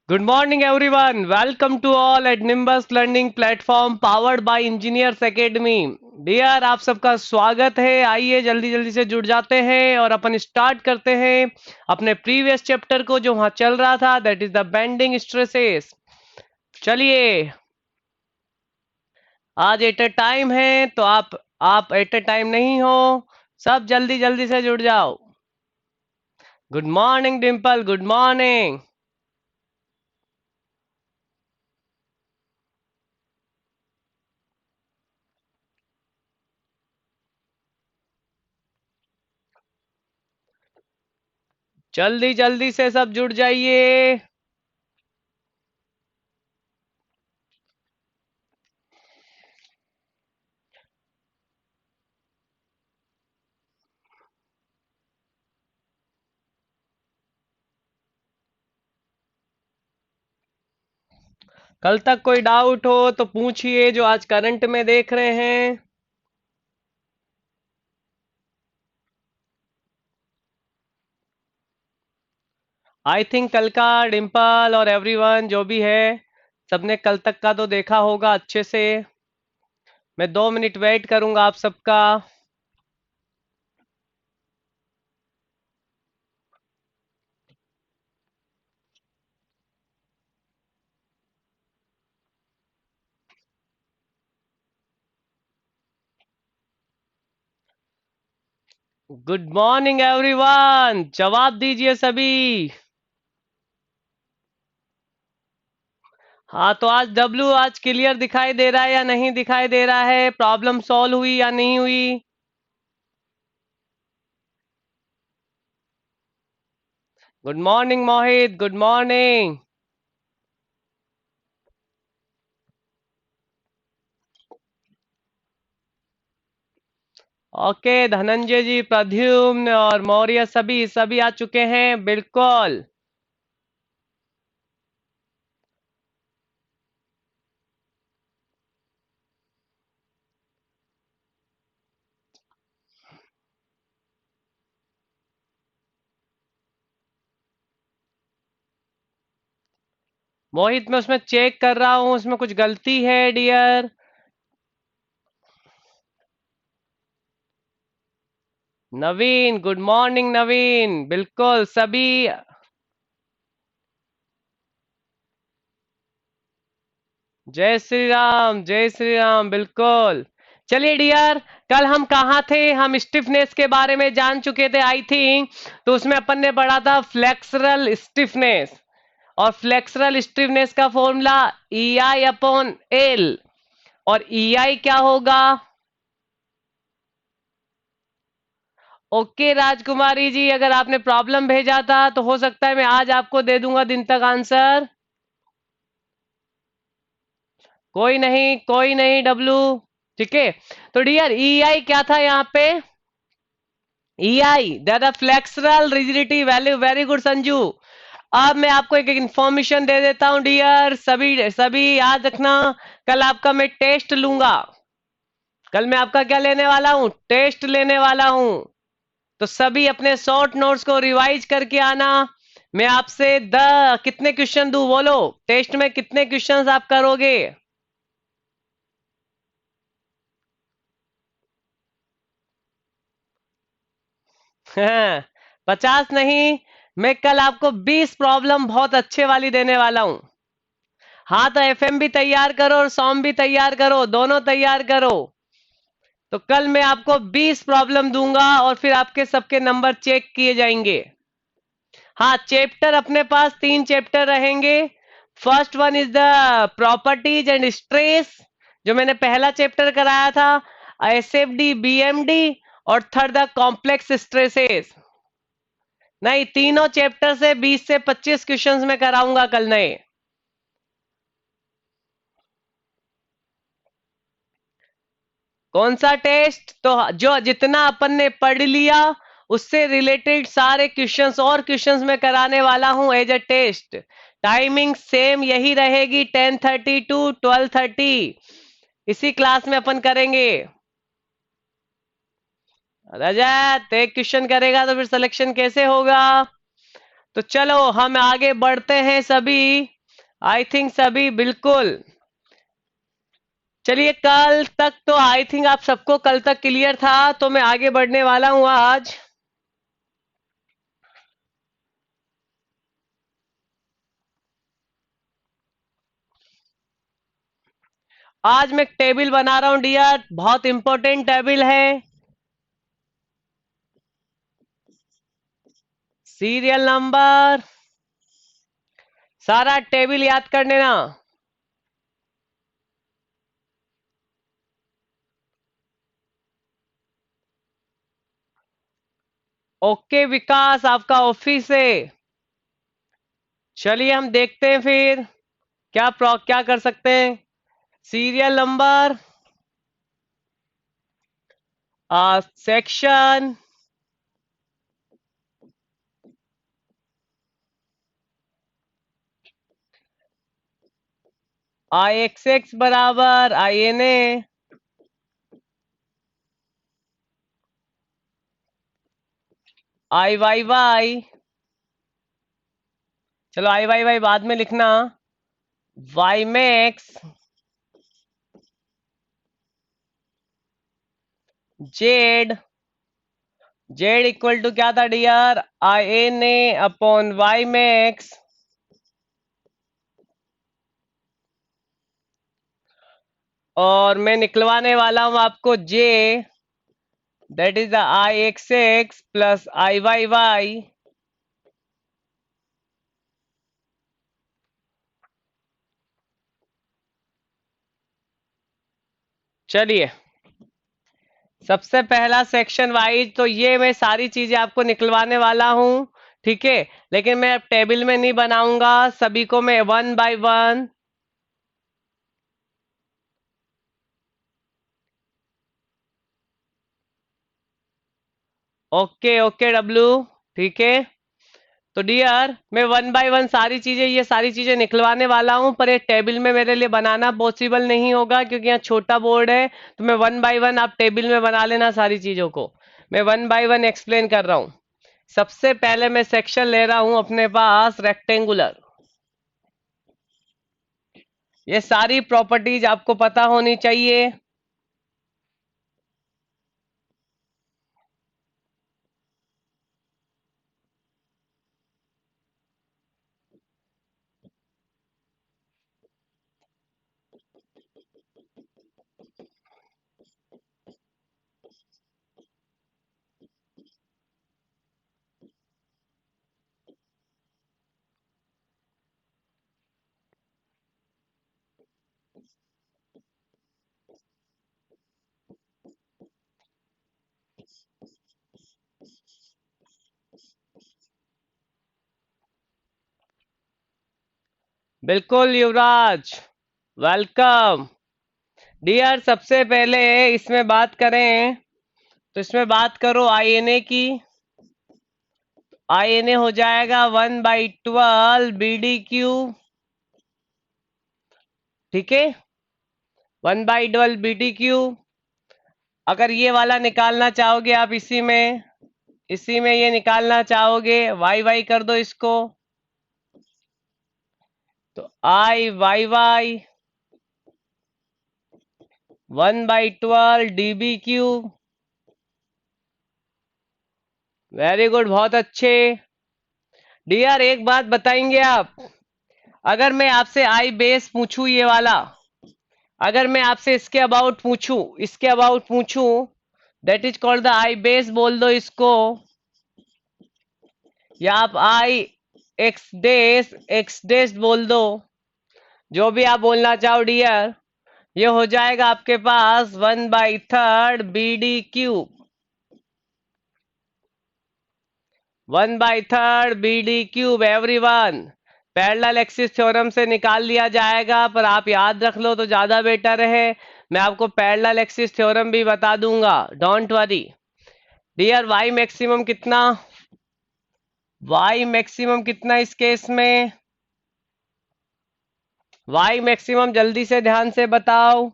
Good morning, everyone. Welcome to all at Nimbus Learning Platform powered by Engineers Academy. Dear आप सबका स्वागत है। आइए जल्दी जल्दी से जुड़ जाते हैं और अपन स्टार्ट करते हैं अपने प्रीवियस चैप्टर को जो वहां चल रहा था, that is the bending stresses. चलिए, आज एट अ टाइम है तो आप एट अ टाइम नहीं हो। सब जल्दी जल्दी से जुड़ जाओ। Good morning Dimple, good morning. जल्दी जल्दी से सब जुड़ जाइए। कल तक कोई डाउट हो तो पूछिए, जो आज करंट में देख रहे हैं। आई थिंक कल का डिम्पल और एवरीवन जो भी है, सबने कल तक का तो देखा होगा अच्छे से। मैं 2 मिनट वेट करूंगा आप सबका। गुड मॉर्निंग एवरीवन, जवाब दीजिए सभी। हाँ, तो आज डब्लू आज क्लियर दिखाई दे रहा है या नहीं दिखाई दे रहा है? प्रॉब्लम सॉल्व हुई या नहीं हुई? गुड मॉर्निंग मोहित, गुड मॉर्निंग। ओके, धनंजय जी, प्रद्युम्न और मौर्य सभी सभी आ चुके हैं, बिल्कुल। मोहित, मैं उसमें चेक कर रहा हूँ, उसमें कुछ गलती है डियर। नवीन, गुड मॉर्निंग नवीन, बिल्कुल सभी। जय श्री राम, जय श्री राम, बिल्कुल। चलिए डियर, कल हम कहाँ थे? हम स्टिफनेस के बारे में जान चुके थे आई थिंक। तो उसमें अपन ने पढ़ा था फ्लेक्सरल स्टिफनेस। और फ्लेक्सरल स्टिफनेस का फॉर्मूला ई आई अपॉन एल। और ई आई क्या होगा? ओके राजकुमारी जी, अगर आपने प्रॉब्लम भेजा था तो हो सकता है मैं आज आपको दे दूंगा दिन तक आंसर। कोई नहीं डब्लू। ठीक है। तो डियर, ई आई क्या था यहाँ पे? E I that flexural rigidity value. Very good Sanju. अब मैं आपको एक इंफॉर्मेशन दे देता हूँ डियर, सभी सभी याद रखना। कल आपका मैं टेस्ट लूंगा। कल मैं आपका क्या लेने वाला हूँ? टेस्ट लेने वाला हूँ। तो सभी अपने शॉर्ट नोट्स को रिवाइज करके आना। मैं आपसे कितने क्वेश्चन दूं बोलो? टेस्ट में कितने क्वेश्चंस आप करोगे? हाँ, 50 नहीं। मैं कल आपको 20 प्रॉब्लम बहुत अच्छे वाली देने वाला हूं। हाँ, तो एफएम भी तैयार करो और सॉम भी तैयार करो, दोनों तैयार करो। तो कल मैं आपको 20 प्रॉब्लम दूंगा और फिर आपके सबके नंबर चेक किए जाएंगे। हाँ, चैप्टर अपने पास 3 चैप्टर रहेंगे। First one is the properties and stress, जो मैंने पहला चैप्टर कराया था। SFD, BMD. और थर्ड द कॉम्प्लेक्स स्ट्रेसेस। नहीं, तीनों चैप्टर से 20 से 25 क्वेश्चंस में कराऊंगा कल नए। कौन सा टेस्ट? तो जो जितना अपन ने पढ़ लिया उससे रिलेटेड सारे क्वेश्चंस और क्वेश्चंस में कराने वाला हूं as a test. Timing same यही रहेगी, 10:30 टू 12:30। इसी क्लास में अपन करेंगे। रजत, एक क्वेश्चन करेगा तो फिर सिलेक्शन कैसे होगा? तो चलो हम आगे बढ़ते हैं सभी। आई थिंक सभी बिल्कुल। चलिए, कल तक तो आई थिंक आप सबको कल तक क्लियर था, तो मैं आगे बढ़ने वाला हूं आज। आज मैं एक टेबल बना रहा हूं डियर, बहुत इंपॉर्टेंट टेबल है। सीरियल नंबर, सारा टेबल याद कर लेना। ओके विकास, आपका ऑफिस है। चलिए हम देखते हैं फिर क्या कर सकते हैं। Serial number, section, I x X बराबर I N A, I Y Y, चलो आई वाई वाई बाद में लिखना, Y max, Z, Z equal to क्या था dear, I N A upon Y max, और मैं निकलवाने वाला हूं आपको J, that is the I x X plus I Y Y, चलिए सबसे पहला सेक्शन वाइज तो ये मैं सारी चीजें आपको निकलवाने वाला हूं, ठीक है। लेकिन मैं अब टेबल में नहीं बनाऊंगा, सभी को मैं one by one. Okay okay W, ठीक है। तो डियर मैं वन बाय वन सारी चीजें, ये सारी चीजें निकलवाने वाला हूं, पर ये टेबल में मेरे लिए बनाना पॉसिबल नहीं होगा क्योंकि यहाँ छोटा बोर्ड है। तो मैं वन बाय वन, आप टेबल में बना लेना सारी चीजों को। मैं वन बाय वन एक्सप्लेन कर रहा हूं। सबसे पहले मैं सेक्शन ले रहा हूं अपने पास रेक्टेंगुलर। ये सारी प्रॉपर्टीज आपको पता होनी चाहिए। बिल्कुल युवराज, वेलकम। डियर सबसे पहले इसमें बात करें तो इसमें बात करो आईएनए की। आईएनए हो जाएगा 1/12 BDQ, ठीक है, 1/12 BDQ। अगर ये वाला निकालना चाहोगे आप इसी में ये निकालना चाहोगे, वाई वाई कर दो इसको, तो I Y Y 1/12 DBQ। Very good, बहुत अच्छे। डियर एक बात बताएंगे आप, अगर मैं आपसे आई बेस पूछूं ये वाला, अगर मैं आपसे इसके अबाउट पूछूं that is called the I base बोल दो इसको, या आप आई एक्स डेस बोल दो, जो भी आप बोलना चाहो डियर। ये हो जाएगा आपके पास 1/3 BD cube, 1/3 BD cube everyone. Parallel axis theorem से निकाल लिया जाएगा, पर आप याद रख लो तो ज्यादा बेटर है। मैं आपको पैरेलल एक्सिस थ्योरम भी बता दूंगा, don't worry dear. Y maximum कितना इस केस में, वाई मैक्सिमम जल्दी से ध्यान से बताओ।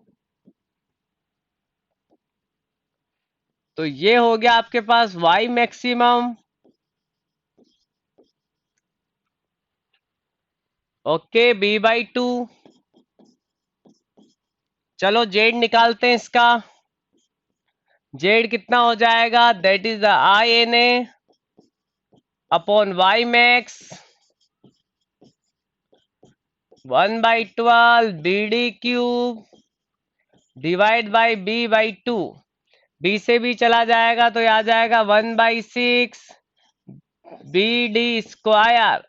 तो ये हो गया आपके पास वाई मैक्सिमम, ओके, B/2। चलो जेड निकालते हैं इसका। जेड कितना हो जाएगा, that is the INA upon Y max 1/12 BD³ divide by B/2। B से भी चला जाएगा तो ये आ जाएगा 1/6 BD²।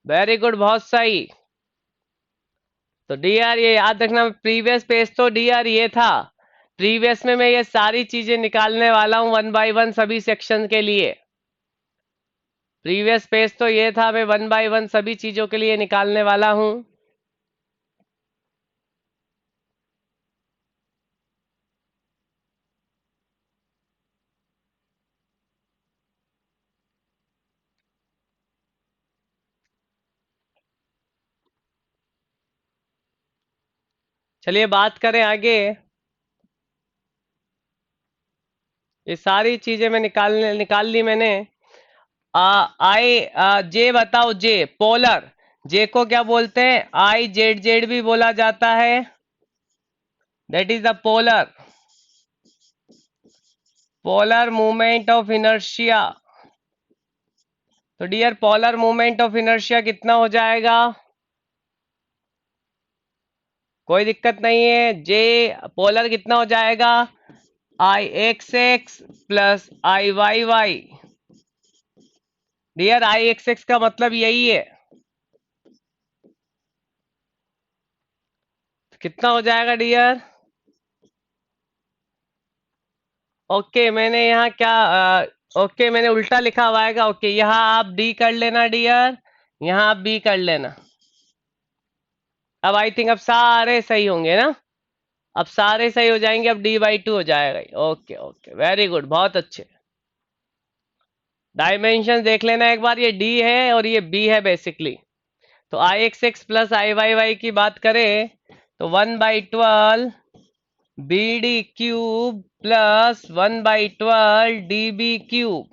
वेरी गुड, बहुत सही। तो डीआर ये याद रखना, प्रीवियस पेज तो डीआर ये था। प्रीवियस में मैं ये सारी चीजें निकालने वाला हूं 1/1 सभी सेक्शन के लिए। प्रीवियस पेज तो ये था, मैं 1/1 सभी चीजों के लिए निकालने वाला हूं। चलिए बात करें आगे। ये सारी चीजें मैं निकाल ली मैंने। जे बताओ, जे पोलर, जे को क्या बोलते हैं, IZZ भी बोला जाता है। That is the polar, polar movement of inertia. तो dear polar movement of inertia कितना हो जाएगा, कोई दिक्कत नहीं है। जे पोलर कितना हो जाएगा, IXX plus IYY। Dear IXX का मतलब यही है, कितना हो जाएगा डियर। ओके मैंने यहाँ क्या ओके मैंने उल्टा लिखा हुआ है। ओके यहाँ आप डी कर लेना डियर, यहाँ आप बी कर लेना। अब आई थिंक अब सारे सही होंगे ना, अब सारे सही हो जाएंगे, अब D/2 हो जाएगा। ओके ओके वेरी गुड, बहुत अच्छे। डायमेंशन देख लेना एक बार, ये डी है और ये बी है बेसिकली। तो IXX प्लस IYY की बात करें तो 1/12 BD³ प्लस 1/12 DB³।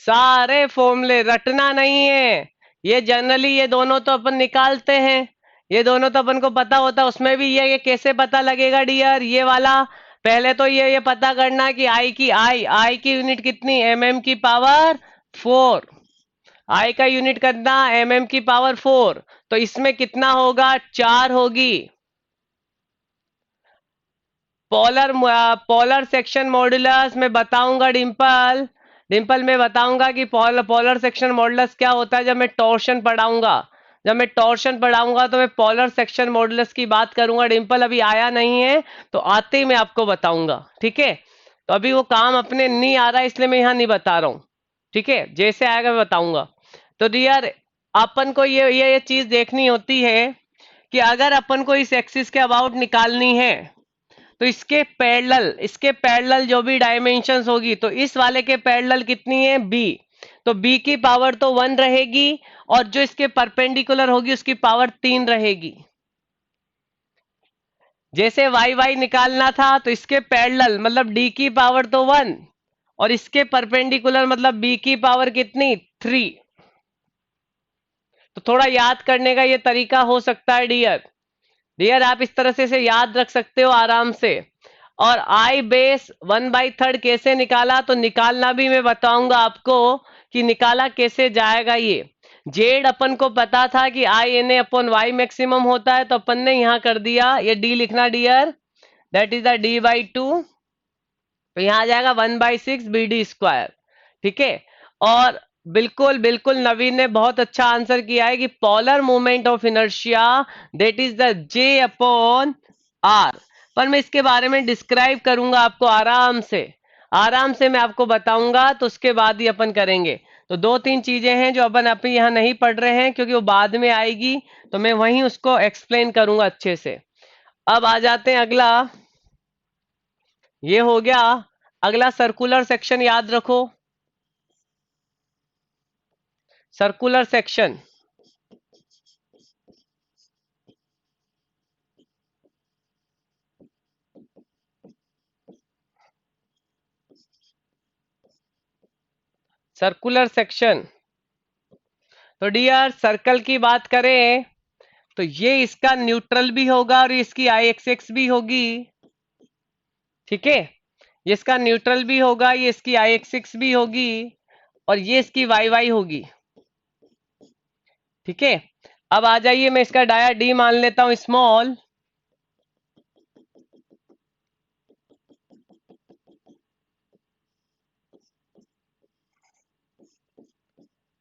सारे फॉर्मूले रटना नहीं है, ये जनरली ये दोनों तो अपन निकालते हैं, ये दोनों तो अपन को पता होता है। उसमें भी ये कैसे पता लगेगा डियर, ये वाला पहले तो ये पता करना कि आई की यूनिट कितनी, MM⁴। आई का यूनिट करना MM⁴। तो इसमें कितना होगा, 4 होगी। पोलर पोलर सेक्शन मॉड्यूलस मैं बताऊंगा डिंपल, डिंपल मैं बताऊंगा कि पोलर सेक्शन मॉड्यूलस क्या होता है जब मैं टॉर्शन पढ़ाऊंगा। जब मैं टॉर्शन पढ़ाऊंगा तो मैं पोलर सेक्शन मॉड्यूलस की बात करूंगा डिंपल, अभी आया नहीं है तो आते ही मैं आपको बताऊंगा, ठीक है। तो अभी वो काम अपने नहीं आ रहा है इसलिए मैं यहाँ नहीं बता रहा हूँ, ठीक है, जैसे आएगा मैं बताऊंगा। तो डियर अपन को ये चीज देखनी होती है कि अगर अपन को इस एक्सिस के अबाउट निकालनी है तो इसके पैरेलल जो भी डायमेंशंस होगी तो इस वाले के पैरेलल कितनी है, बी। तो बी की पावर तो 1 रहेगी और जो इसके परपेंडिकुलर होगी उसकी पावर 3 रहेगी। जैसे वाई वाई निकालना था तो इसके पैरेलल मतलब डी की पावर तो 1 और इसके परपेंडिकुलर मतलब बी की पावर कितनी, 3। तो थोड़ा याद करने का ये तरीका हो सकता है डियर, डियर आप इस तरह से इसे याद रख सकते हो आराम से। और आई बेस 1/3 कैसे निकाला, तो निकालना भी मैं बताऊंगा आपको कि निकाला कैसे जाएगा। ये जेड अपन को पता था कि INA अपॉन वाई मैक्सिमम होता है तो अपन ने यहां कर दिया, ये डी लिखना dear, that is the D/2। तो यहां आ जाएगा 1/6 BD², ठीक है। और बिल्कुल बिल्कुल नवीन ने बहुत अच्छा आंसर किया है कि polar movement of inertia that is the J/R। पर मैं इसके बारे में डिस्क्राइब करूंगा आपको आराम से, आराम से मैं आपको बताऊंगा तो उसके बाद ही अपन करेंगे। तो 2-3 चीजें हैं जो अपन अभी यहाँ नहीं पढ़ रहे हैं क्योंकि वो बाद में आएगी, तो मैं वहीं उसको एक्सप्लेन करूंगा अच्छे से। अब आ जाते हैं अगला, ये हो गया अगला सर्कुलर सेक्शन, याद रखो सर्कुलर सेक्शन। Circular section. तो डियर सर्कल की बात करें तो ये इसका न्यूट्रल भी होगा और इसकी आई एक्स एक्स भी होगी। ठीक है, ये इसका न्यूट्रल भी होगा, ये इसकी आई एक्स एक्स भी होगी और ये इसकी वाई वाई होगी। ठीक है, अब आ जाइए, मैं इसका डाया डी मान लेता हूं स्मॉल।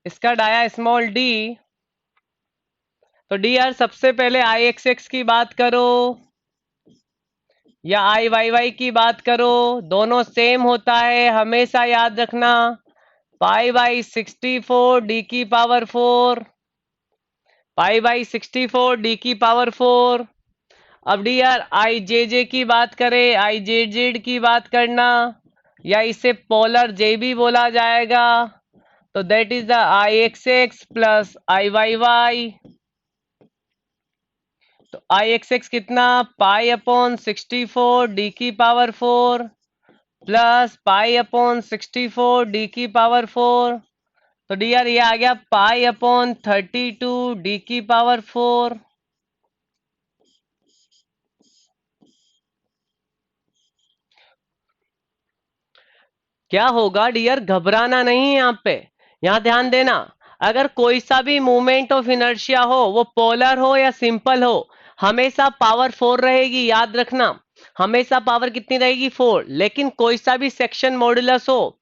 इसका डाया स्मॉल डी। तो डी यार सबसे पहले आई एक्स एक्स की बात करो या आई वाई वाई की बात करो, दोनों सेम होता है, हमेशा याद रखना। पाई बाई 64 डी की पावर 4, पाई बाई 64 डी की पावर 4। अब डी यार आई जे जे की बात करें, आई जे जेड की बात करना, या इसे पोलर जे भी बोला जाएगा। तो that is the I x X plus I Y Y. तो आई एक्स एक्स कितना, पाई अपॉन 64 डी की power 4 plus pi upon 64 D की पावर 4। तो डी यार ये आ गया पाई अपॉन 32 डी की पावर 4। क्या होगा डियर, घबराना नहीं है यहाँ पे, यहाँ ध्यान देना। अगर कोई सा भी मूवमेंट ऑफ इनर्शिया हो, वो पोलर हो या सिंपल हो, हमेशा पावर 4 रहेगी, याद रखना। हमेशा पावर कितनी रहेगी, 4। लेकिन कोई सा भी सेक्शन मॉडुलस हो,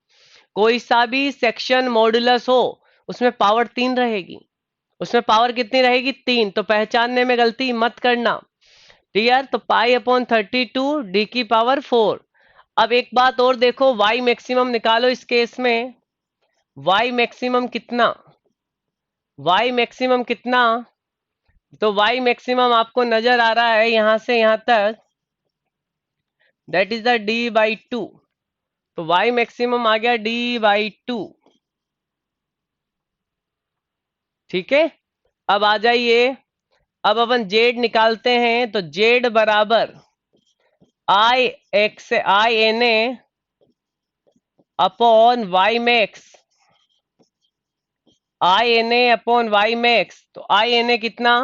कोई सा भी सेक्शन मॉडुलस हो, उसमें पावर 3 रहेगी। उसमें पावर कितनी रहेगी, 3। तो पहचानने में गलती मत करना। क्लियर। तो पाई अपॉन 32 डी की पावर 4। अब एक बात और देखो, वाई मैक्सिमम निकालो इस केस में। वाई मैक्सिमम कितना, वाई मैक्सिमम कितना। तो वाई मैक्सिमम आपको नजर आ रहा है यहां से यहां तक, that is the D by 2। तो वाई मैक्सिमम आ गया डी बाई 2। ठीक है, अब आ जाइए, अब अपन जेड निकालते हैं। तो जेड बराबर I X I N A upon Y max, I N A upon Y max. तो आई एन ए कितना,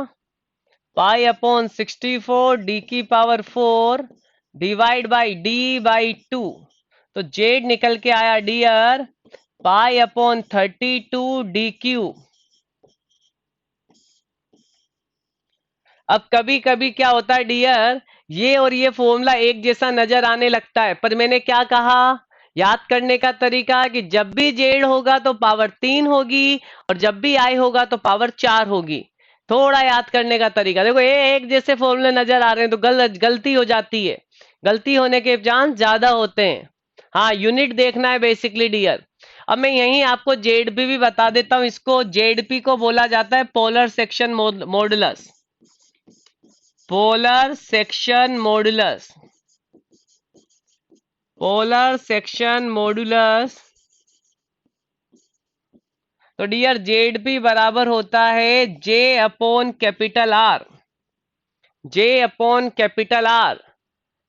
पाई अपॉन 64 डी की power 4 divide by D by 2। तो जेड निकल के आया dear pi upon 32 D Q. अब कभी कभी क्या होता है डियर, ये और ये फॉर्मूला एक जैसा नजर आने लगता है, पर मैंने क्या कहा, याद करने का तरीका कि जब भी जेड होगा तो पावर 3 होगी और जब भी आई होगा तो पावर 4 होगी। थोड़ा याद करने का तरीका देखो, ये एक जैसे फॉर्मूले नजर आ रहे हैं तो गलती हो जाती है, गलती होने के चांस ज्यादा होते हैं। हाँ, यूनिट देखना है बेसिकली डियर। अब मैं यहीं आपको जेडपी भी बता देता हूं, इसको जेडपी को बोला जाता है polar section modulus, polar section modulus, polar section modulus. तो डियर जेडपी बराबर होता है J upon capital R, J upon capital R,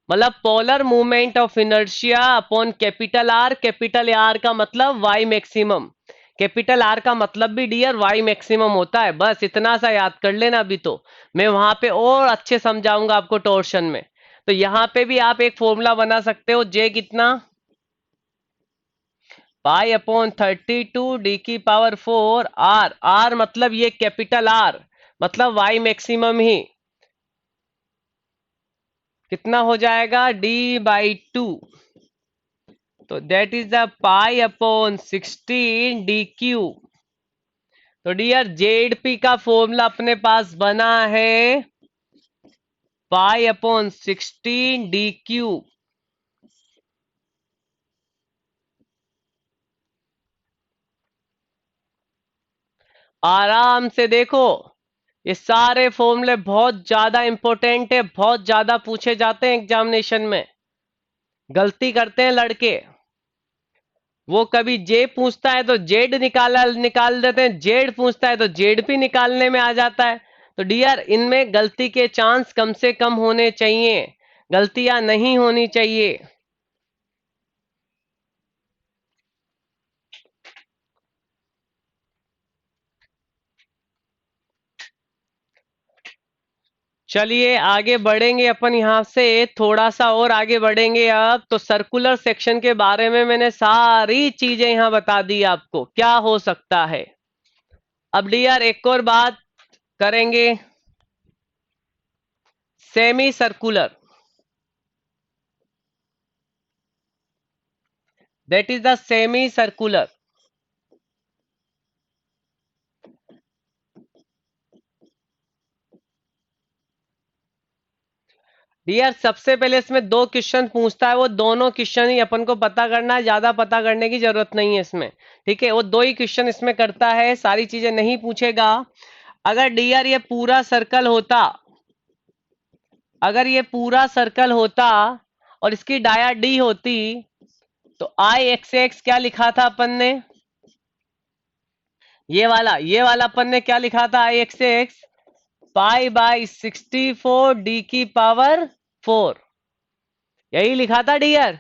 मतलब polar movement of inertia upon capital R का मतलब वाई मैक्सिमम, कैपिटल आर का मतलब भी डियर वाई मैक्सिमम होता है। बस इतना सा याद कर लेना, अभी तो मैं वहां पे और अच्छे समझाऊंगा आपको टॉर्शन में। तो यहां पे भी आप एक फॉर्मूला बना सकते हो, जे कितना, पाई अपॉन 32 डी की पावर 4 आर, आर मतलब ये कैपिटल आर, मतलब वाई मैक्सिमम ही कितना हो जाएगा, डी बाई 2। तो that is the pi upon 16 D Q. तो डियर जेडपी का फॉर्मूला अपने पास बना है पाई अपॉन 16 डी क्यू। आराम से देखो, ये सारे फॉर्मूले बहुत ज्यादा इंपॉर्टेंट है, बहुत ज्यादा पूछे जाते हैं एग्जामिनेशन में। गलती करते हैं लड़के, वो कभी जे पूछता है तो जेड निकाल देते हैं, जेड पूछता है तो जेड भी निकालने में आ जाता है। तो डियर इनमें गलती के चांस कम से कम होने चाहिए, गलतियां नहीं होनी चाहिए। चलिए आगे बढ़ेंगे अपन यहाँ से, थोड़ा सा और आगे बढ़ेंगे। अब तो सर्कुलर सेक्शन के बारे में मैंने सारी चीजें यहाँ बता दी आपको क्या हो सकता है। अब डियर एक और बात करेंगे, semi circular, that is the semi circular. Dear सबसे पहले इसमें दो क्वेश्चन पूछता है, वो दोनों क्वेश्चन ही अपन को पता करना है, ज्यादा पता करने की जरूरत नहीं है इसमें। ठीक है, वो दो ही क्वेश्चन इसमें करता है, सारी चीजें नहीं पूछेगा। अगर डियर ये पूरा सर्कल होता, अगर ये पूरा सर्कल होता और इसकी डाया डी होती, तो आई एक्स एक्स क्या लिखा था अपन ने, ये वाला अपन ने क्या लिखा था, I x X pi by 64 D की पावर 4, यही लिखा था डियर।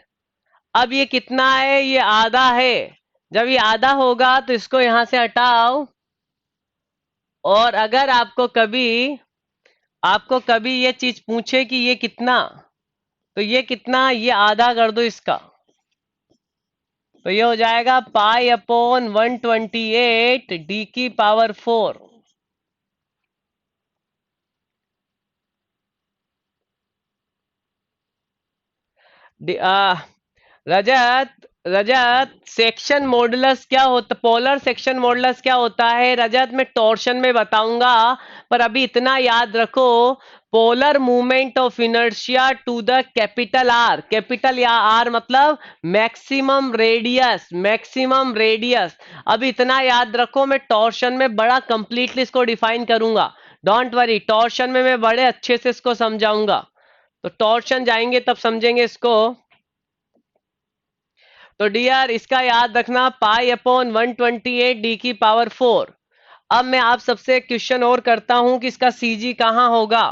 अब ये कितना है, ये आधा है। जब ये आधा होगा तो इसको यहां से हटाओ, और अगर आपको कभी ये चीज पूछे कि ये कितना, तो ये कितना, ये आधा कर दो इसका, तो ये हो जाएगा पाई अपॉन 128 डी की पावर 4। रजत, रजत सेक्शन मॉडुलस क्या होता, पोलर सेक्शन मॉडुलस क्या होता है रजत, मैं टॉर्शन में बताऊंगा, पर अभी इतना याद रखो, polar movement of inertia to the capital R, capital या आर मतलब मैक्सिमम रेडियस, मैक्सिमम रेडियस। अभी इतना याद रखो, मैं टॉर्शन में बड़ा कंप्लीटली इसको डिफाइन करूंगा, डोंट वरी, टॉर्शन में मैं बड़े अच्छे से इसको समझाऊंगा, तो टॉर्शन जाएंगे तब समझेंगे इसको। तो डियर इसका याद रखना, पाई अपॉन 128 डी की पावर 4। अब मैं आप सबसे एक क्वेश्चन और करता हूं कि इसका सीजी कहां होगा।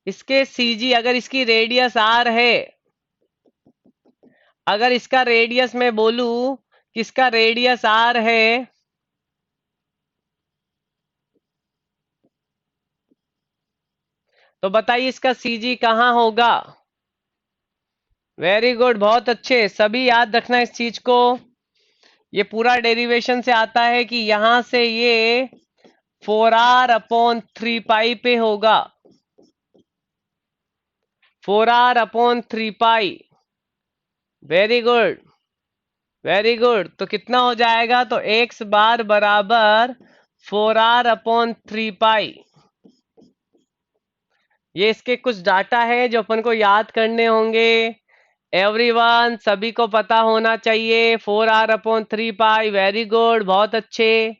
इसके सीजी, अगर इसकी रेडियस आर है, अगर इसका रेडियस मैं बोलूं कि इसका रेडियस आर है, तो बताइए इसका सीजी कहां होगा। वेरी गुड, बहुत अच्छे, सभी याद रखना इस चीज को। ये पूरा डेरिवेशन से आता है कि यहां से ये 4r/3 पाई पे होगा, 4r/3 पाई। वेरी गुड, वेरी गुड, तो कितना हो जाएगा, तो x बार बराबर 4r/3 पाई। ये इसके कुछ डाटा है जो अपन को याद करने होंगे। एवरीवन, सभी को पता होना चाहिए, 4r/3 पाई। वेरी गुड, बहुत अच्छे।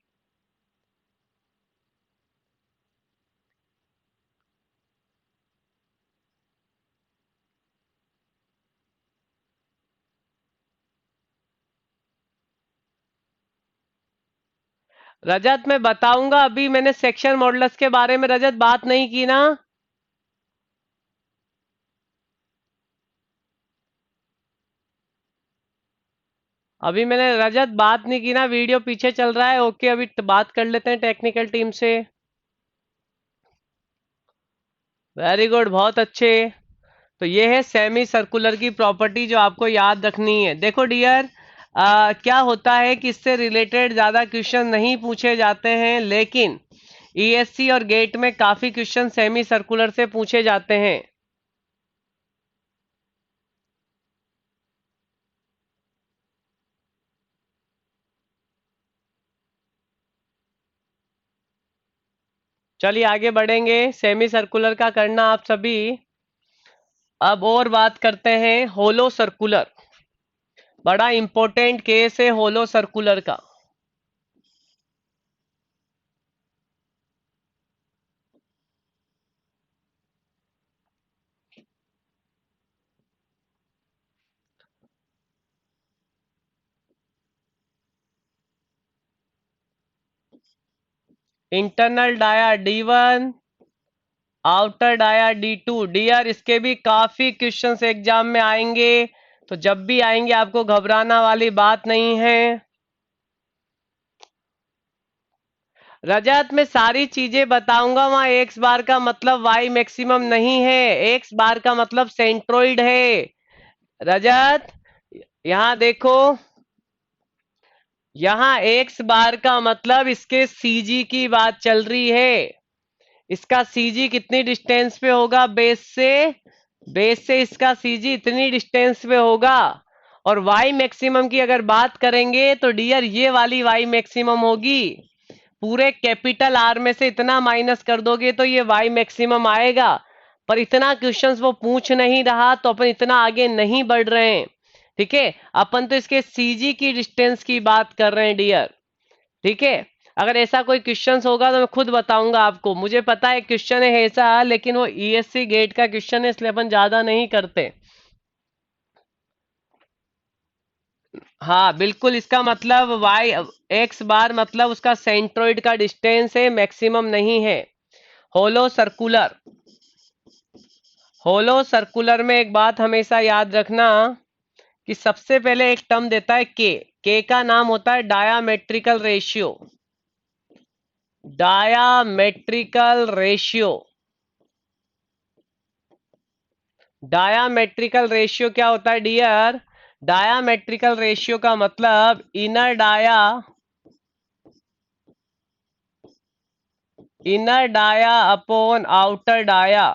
रजत मैं बताऊंगा, अभी मैंने सेक्शन मॉडुलस के बारे में रजत बात नहीं की ना। अभी मैंने रजत बात नहीं की ना, वीडियो पीछे चल रहा है। ओके, अभी बात कर लेते हैं टेक्निकल टीम से। वेरी गुड, बहुत अच्छे। तो ये है सेमी सर्कुलर की प्रॉपर्टी जो आपको याद रखनी है। देखो डियर, क्या होता है कि इससे रिलेटेड ज्यादा क्वेश्चन नहीं पूछे जाते हैं, लेकिन ईएससी और गेट में काफी क्वेश्चन सेमी सर्कुलर से पूछे जाते हैं। चलिए आगे बढ़ेंगे, सेमी सर्कुलर का करना आप सभी। अब और बात करते हैं होलो सर्कुलर, बड़ा इंपॉर्टेंट केस है होलो सर्कुलर का। Internal dia D1, outer dia D2। Dear इसके भी काफी क्वेश्चंस एग्जाम में आएंगे, तो जब भी आएंगे आपको घबराना वाली बात नहीं है। रजत में सारी चीजें बताऊंगा, वहां एक्स बार का मतलब वाई मैक्सिमम नहीं है, एक्स बार का मतलब सेंट्रोइड है। रजत, यहाँ देखो, यहाँ एक्स बार का मतलब इसके सीजी की बात चल रही है। इसका सीजी कितनी डिस्टेंस पे होगा बेस से? बेस से इसका सीजी इतनी डिस्टेंस पे होगा। और वाई मैक्सिमम की अगर बात करेंगे तो डियर ये वाली वाई मैक्सिमम होगी। पूरे कैपिटल आर में से इतना माइनस कर दोगे तो ये वाई मैक्सिमम आएगा। पर इतना क्वेश्चंस वो पूछ नहीं रहा तो अपन इतना आगे नहीं बढ़ रहे हैं। ठीक है, अपन तो इसके सीजी की डिस्टेंस की बात कर रहे हैं डियर। ठीक है, अगर ऐसा कोई क्वेश्चन होगा तो मैं खुद बताऊंगा आपको। मुझे पता है क्वेश्चन है ऐसा, लेकिन वो ईएससी गेट का क्वेश्चन है इसलिए अपन ज्यादा नहीं करते। हाँ बिल्कुल, इसका मतलब वाई एक्स बार मतलब उसका सेंट्रोइड का डिस्टेंस है, मैक्सिमम नहीं है। होलो सर्कुलर, होलो सर्कुलर में एक बात हमेशा याद रखना कि सबसे पहले एक टर्म देता है के का नाम होता है diametrical ratio. Diametrical ratio, diametrical ratio क्या होता है डियर? डायामेट्रिकल रेशियो का मतलब inner dia upon outer dia.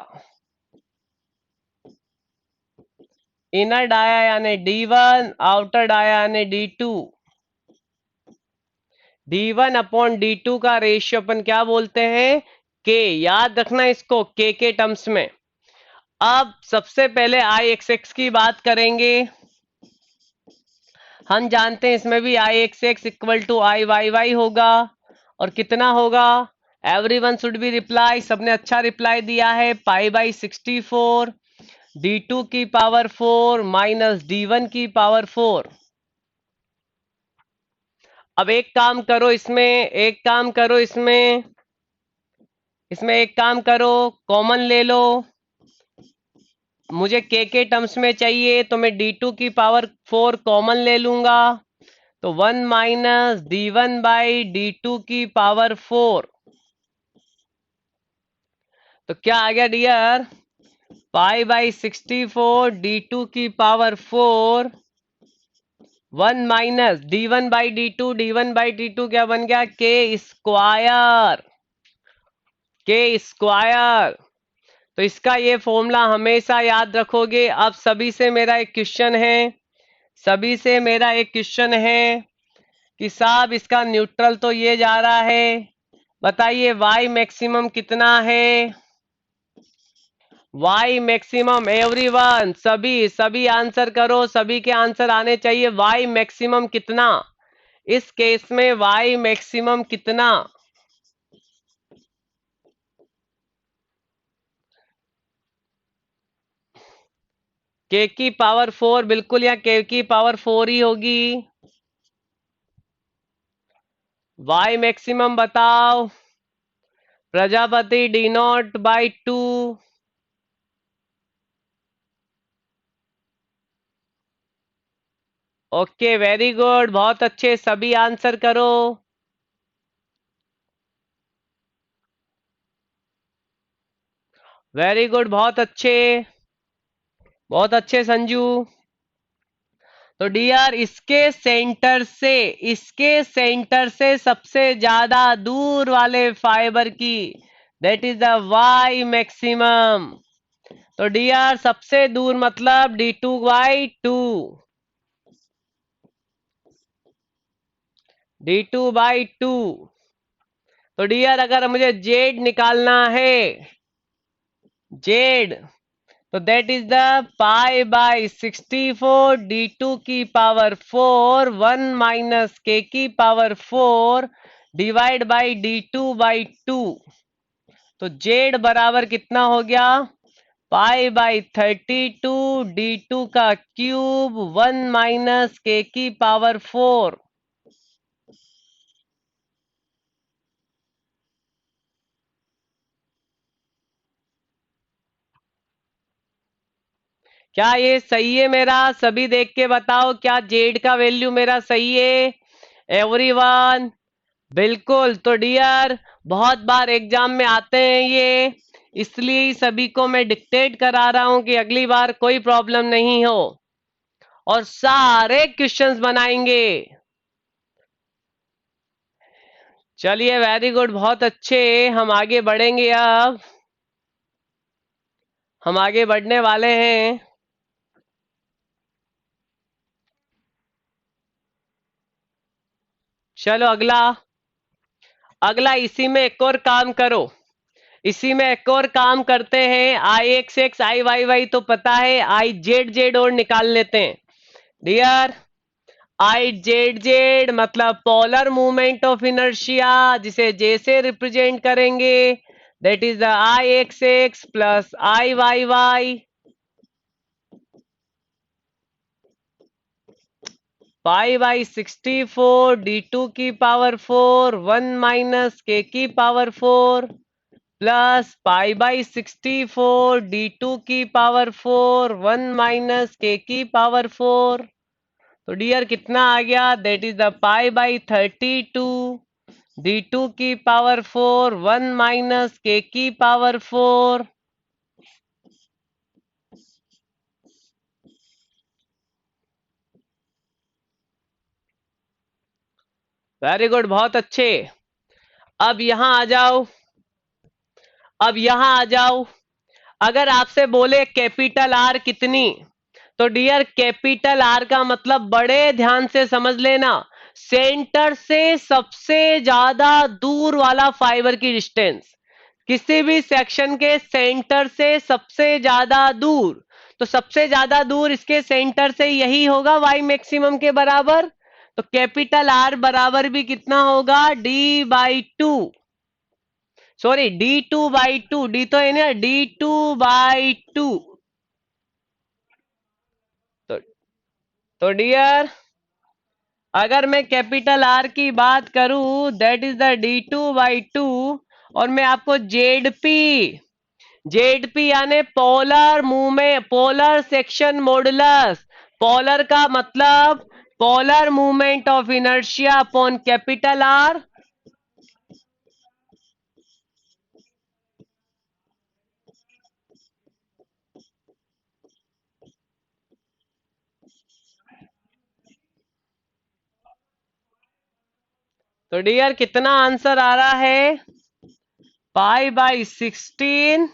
Inner dia यानी D1, आउटर डाया यानी D2। D1 अपॉन D2 का रेशियो अपन क्या बोलते हैं? के। याद रखना इसको के टर्म्स में। अब सबसे पहले आई एक्स एक्स की बात करेंगे। हम जानते हैं इसमें भी I x x equal to I Y y होगा। और कितना होगा? एवरीवन शुड बी रिप्लाई, सबने अच्छा रिप्लाई दिया है, पाई/64 D2 की पावर 4 माइनस D1 की पावर 4। अब एक काम करो इसमें, एक काम करो इसमें, इसमें एक काम करो, कॉमन ले लो। मुझे के टर्म्स में चाहिए तो मैं D2 की पावर 4 कॉमन ले लूंगा। तो 1 माइनस D1/D2 की पावर 4। तो क्या आ गया डियर? पाई/64 D2 की पावर 4 1 माइनस D1/D2। D1/D2 क्या बन गया? के स्क्वायर, के स्क्वायर। तो इसका ये फॉर्मूला हमेशा याद रखोगे। अब सभी से मेरा एक क्वेश्चन है, सभी से मेरा एक क्वेश्चन है कि साहब इसका न्यूट्रल तो ये जा रहा है, बताइए वाई मैक्सिमम कितना है? वाई मैक्सिमम एवरीवन, सभी सभी आंसर करो, सभी के आंसर आने चाहिए। वाई मैक्सिमम कितना? इस केस में वाई मैक्सिमम कितना? के की पावर 4, बिल्कुल यहाँ के की पावर 4 ही होगी। वाई मैक्सिमम बताओ। Prajapati D0/2। Okay very good, बहुत अच्छे, सभी आंसर करो। वेरी गुड, बहुत अच्छे, बहुत अच्छे संजू। तो डियर इसके सेंटर से सबसे ज्यादा दूर वाले फाइबर की, that is the Y maximum. तो डियर सबसे दूर मतलब D2/2, D2/2। तो डियर अगर मुझे जेड निकालना है, जेड, तो दैट इज द पाई/64 D2 की पावर 4 1 माइनस के की पावर 4 डिवाइड बाई D2/2। तो जेड बराबर कितना हो गया? पाई/32 D2 का क्यूब 1 माइनस के की पावर 4। क्या ये सही है मेरा? सभी देख के बताओ क्या जेड का वैल्यू मेरा सही है? एवरीवन, बिल्कुल। तो डियर, बहुत बार एग्जाम में आते हैं ये, इसलिए ही सभी को मैं डिक्टेट करा रहा हूं कि अगली बार कोई प्रॉब्लम नहीं हो, और सारे क्वेश्चंस बनाएंगे। चलिए, वेरी गुड, बहुत अच्छे। हम आगे बढ़ेंगे अब, हम आगे बढ़ने वाले हैं। चलो अगला, अगला इसी में एक और काम करो, इसी में एक और काम करते हैं। आई एक्स एक्स आई वाई वाई तो पता है, आई जेड जेड और निकाल लेते हैं डियर। आई जेड जेड मतलब पोलर मूवमेंट ऑफ इनर्शिया, जिसे जे से रिप्रेजेंट करेंगे, that is the I x X plus I Y Y. Pi by 64 d2 की पावर 4 1 माइनस के की power 4 plus pi by 64 d2 की पावर 4 1 माइनस के की पावर 4। तो डियर कितना आ गया, that is the pi by 32 d2 की पावर 4 1 माइनस के की पावर 4। वेरी गुड, बहुत अच्छे। अब यहां आ जाओ, अब यहां आ जाओ। अगर आपसे बोले कैपिटल आर कितनी, तो डियर कैपिटल आर का मतलब, बड़े ध्यान से समझ लेना, सेंटर से सबसे ज्यादा दूर वाला फाइबर की डिस्टेंस, किसी भी सेक्शन के सेंटर से सबसे ज्यादा दूर। तो सबसे ज्यादा दूर इसके सेंटर से यही होगा वाई मैक्सिमम के बराबर। तो कैपिटल आर बराबर भी कितना होगा, d/2, सॉरी d2/2, डी तो है ना, d2/2। तो, तो डियर, अगर मैं कैपिटल आर की बात करूं, दैट इज द d2/2, और मैं आपको जेडपी, जेडपी यानी polar movement, polar section modulus, polar का मतलब polar movement of inertia upon capital are. तो डियर कितना आंसर आ रहा है, पाई बाई 16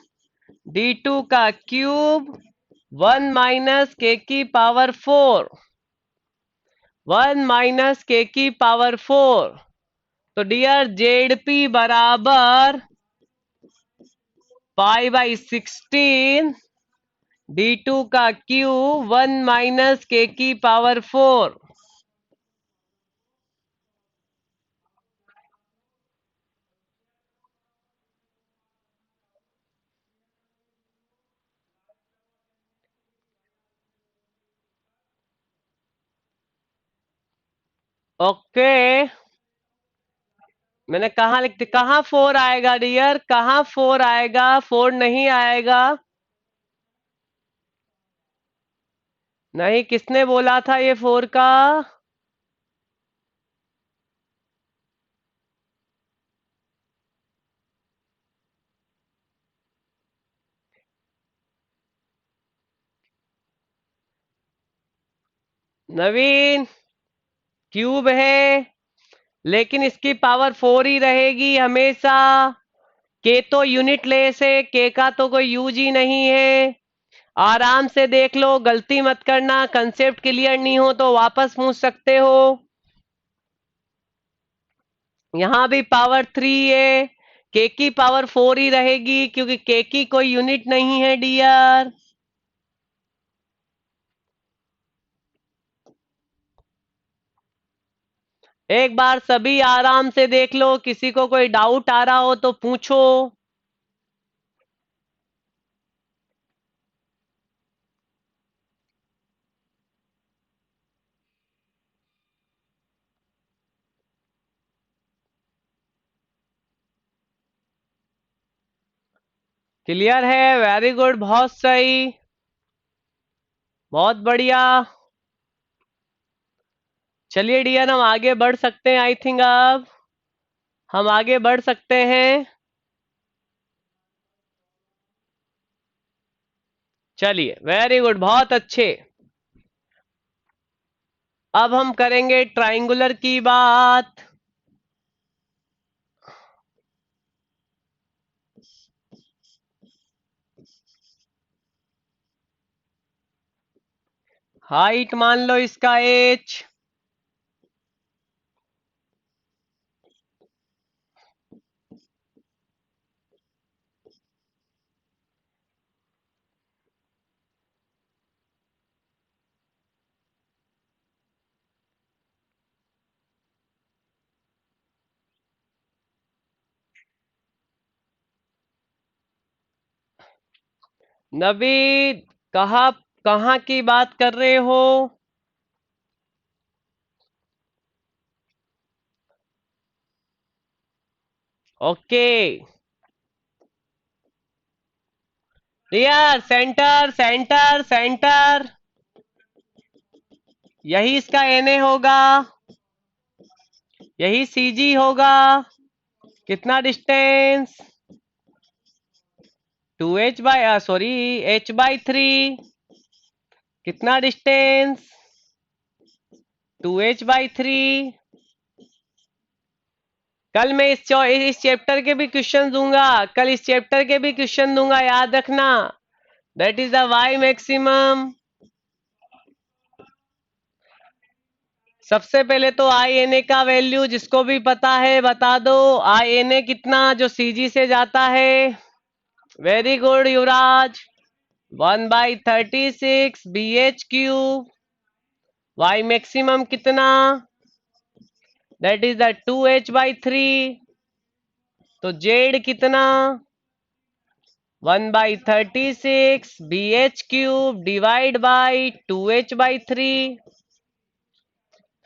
d2 का क्यूब 1 माइनस के की पावर 4, 1 माइनस के की पावर 4। तो डियर जेडपी बराबर पाई बाई 16 d2 का क्यूब 1 माइनस के की पावर 4। ओके, मैंने कहा लिखते, कहाँ 4 आएगा डियर, कहाँ 4 आएगा, 4 नहीं आएगा। नहीं, किसने बोला था ये 4 का। नवीन, क्यूब है, लेकिन इसकी पावर 4 ही रहेगी हमेशा। के तो यूनिट लेस है, के का तो कोई यूज ही नहीं है। आराम से देख लो, गलती मत करना, कंसेप्ट क्लियर नहीं हो तो वापस पूछ सकते हो। यहां भी पावर 3 है, के की पावर 4 ही रहेगी, क्योंकि के की कोई यूनिट नहीं है डियर। एक बार सभी आराम से देख लो, किसी को कोई डाउट आ रहा हो तो पूछो। क्लियर है, वेरी गुड, बहुत सही, बहुत बढ़िया। चलिए डियर, हम आगे बढ़ सकते हैं आई थिंक अब। हम आगे बढ़ सकते हैं। चलिए, वेरी गुड, बहुत अच्छे। अब हम करेंगे ट्राइंगुलर की बात। हाइट मान लो इसका h। नवीद, कहाँ कहाँ की बात कर रहे हो? Okay dear, centre centre centre. यही इसका एनए होगा, यही सीजी होगा। कितना distance? 2h by sorry h/3। कितना डिस्टेंस? 2h/3। कल मैं इस चैप्टर के भी क्वेश्चन दूंगा, कल इस चैप्टर के भी क्वेश्चन दूंगा, याद रखना। That is the Y maximum. सबसे पहले तो आई एन ए का वैल्यू जिसको भी पता है बता दो। आई एन ए कितना जो सीजी से जाता है? वेरी गुड युवराज। 1/36 BH³ वाई मैक्सिमम कितना? That is the 2h/3। तो जेड कितना? 1/36 BH³ डिवाइड बाई 2h/3।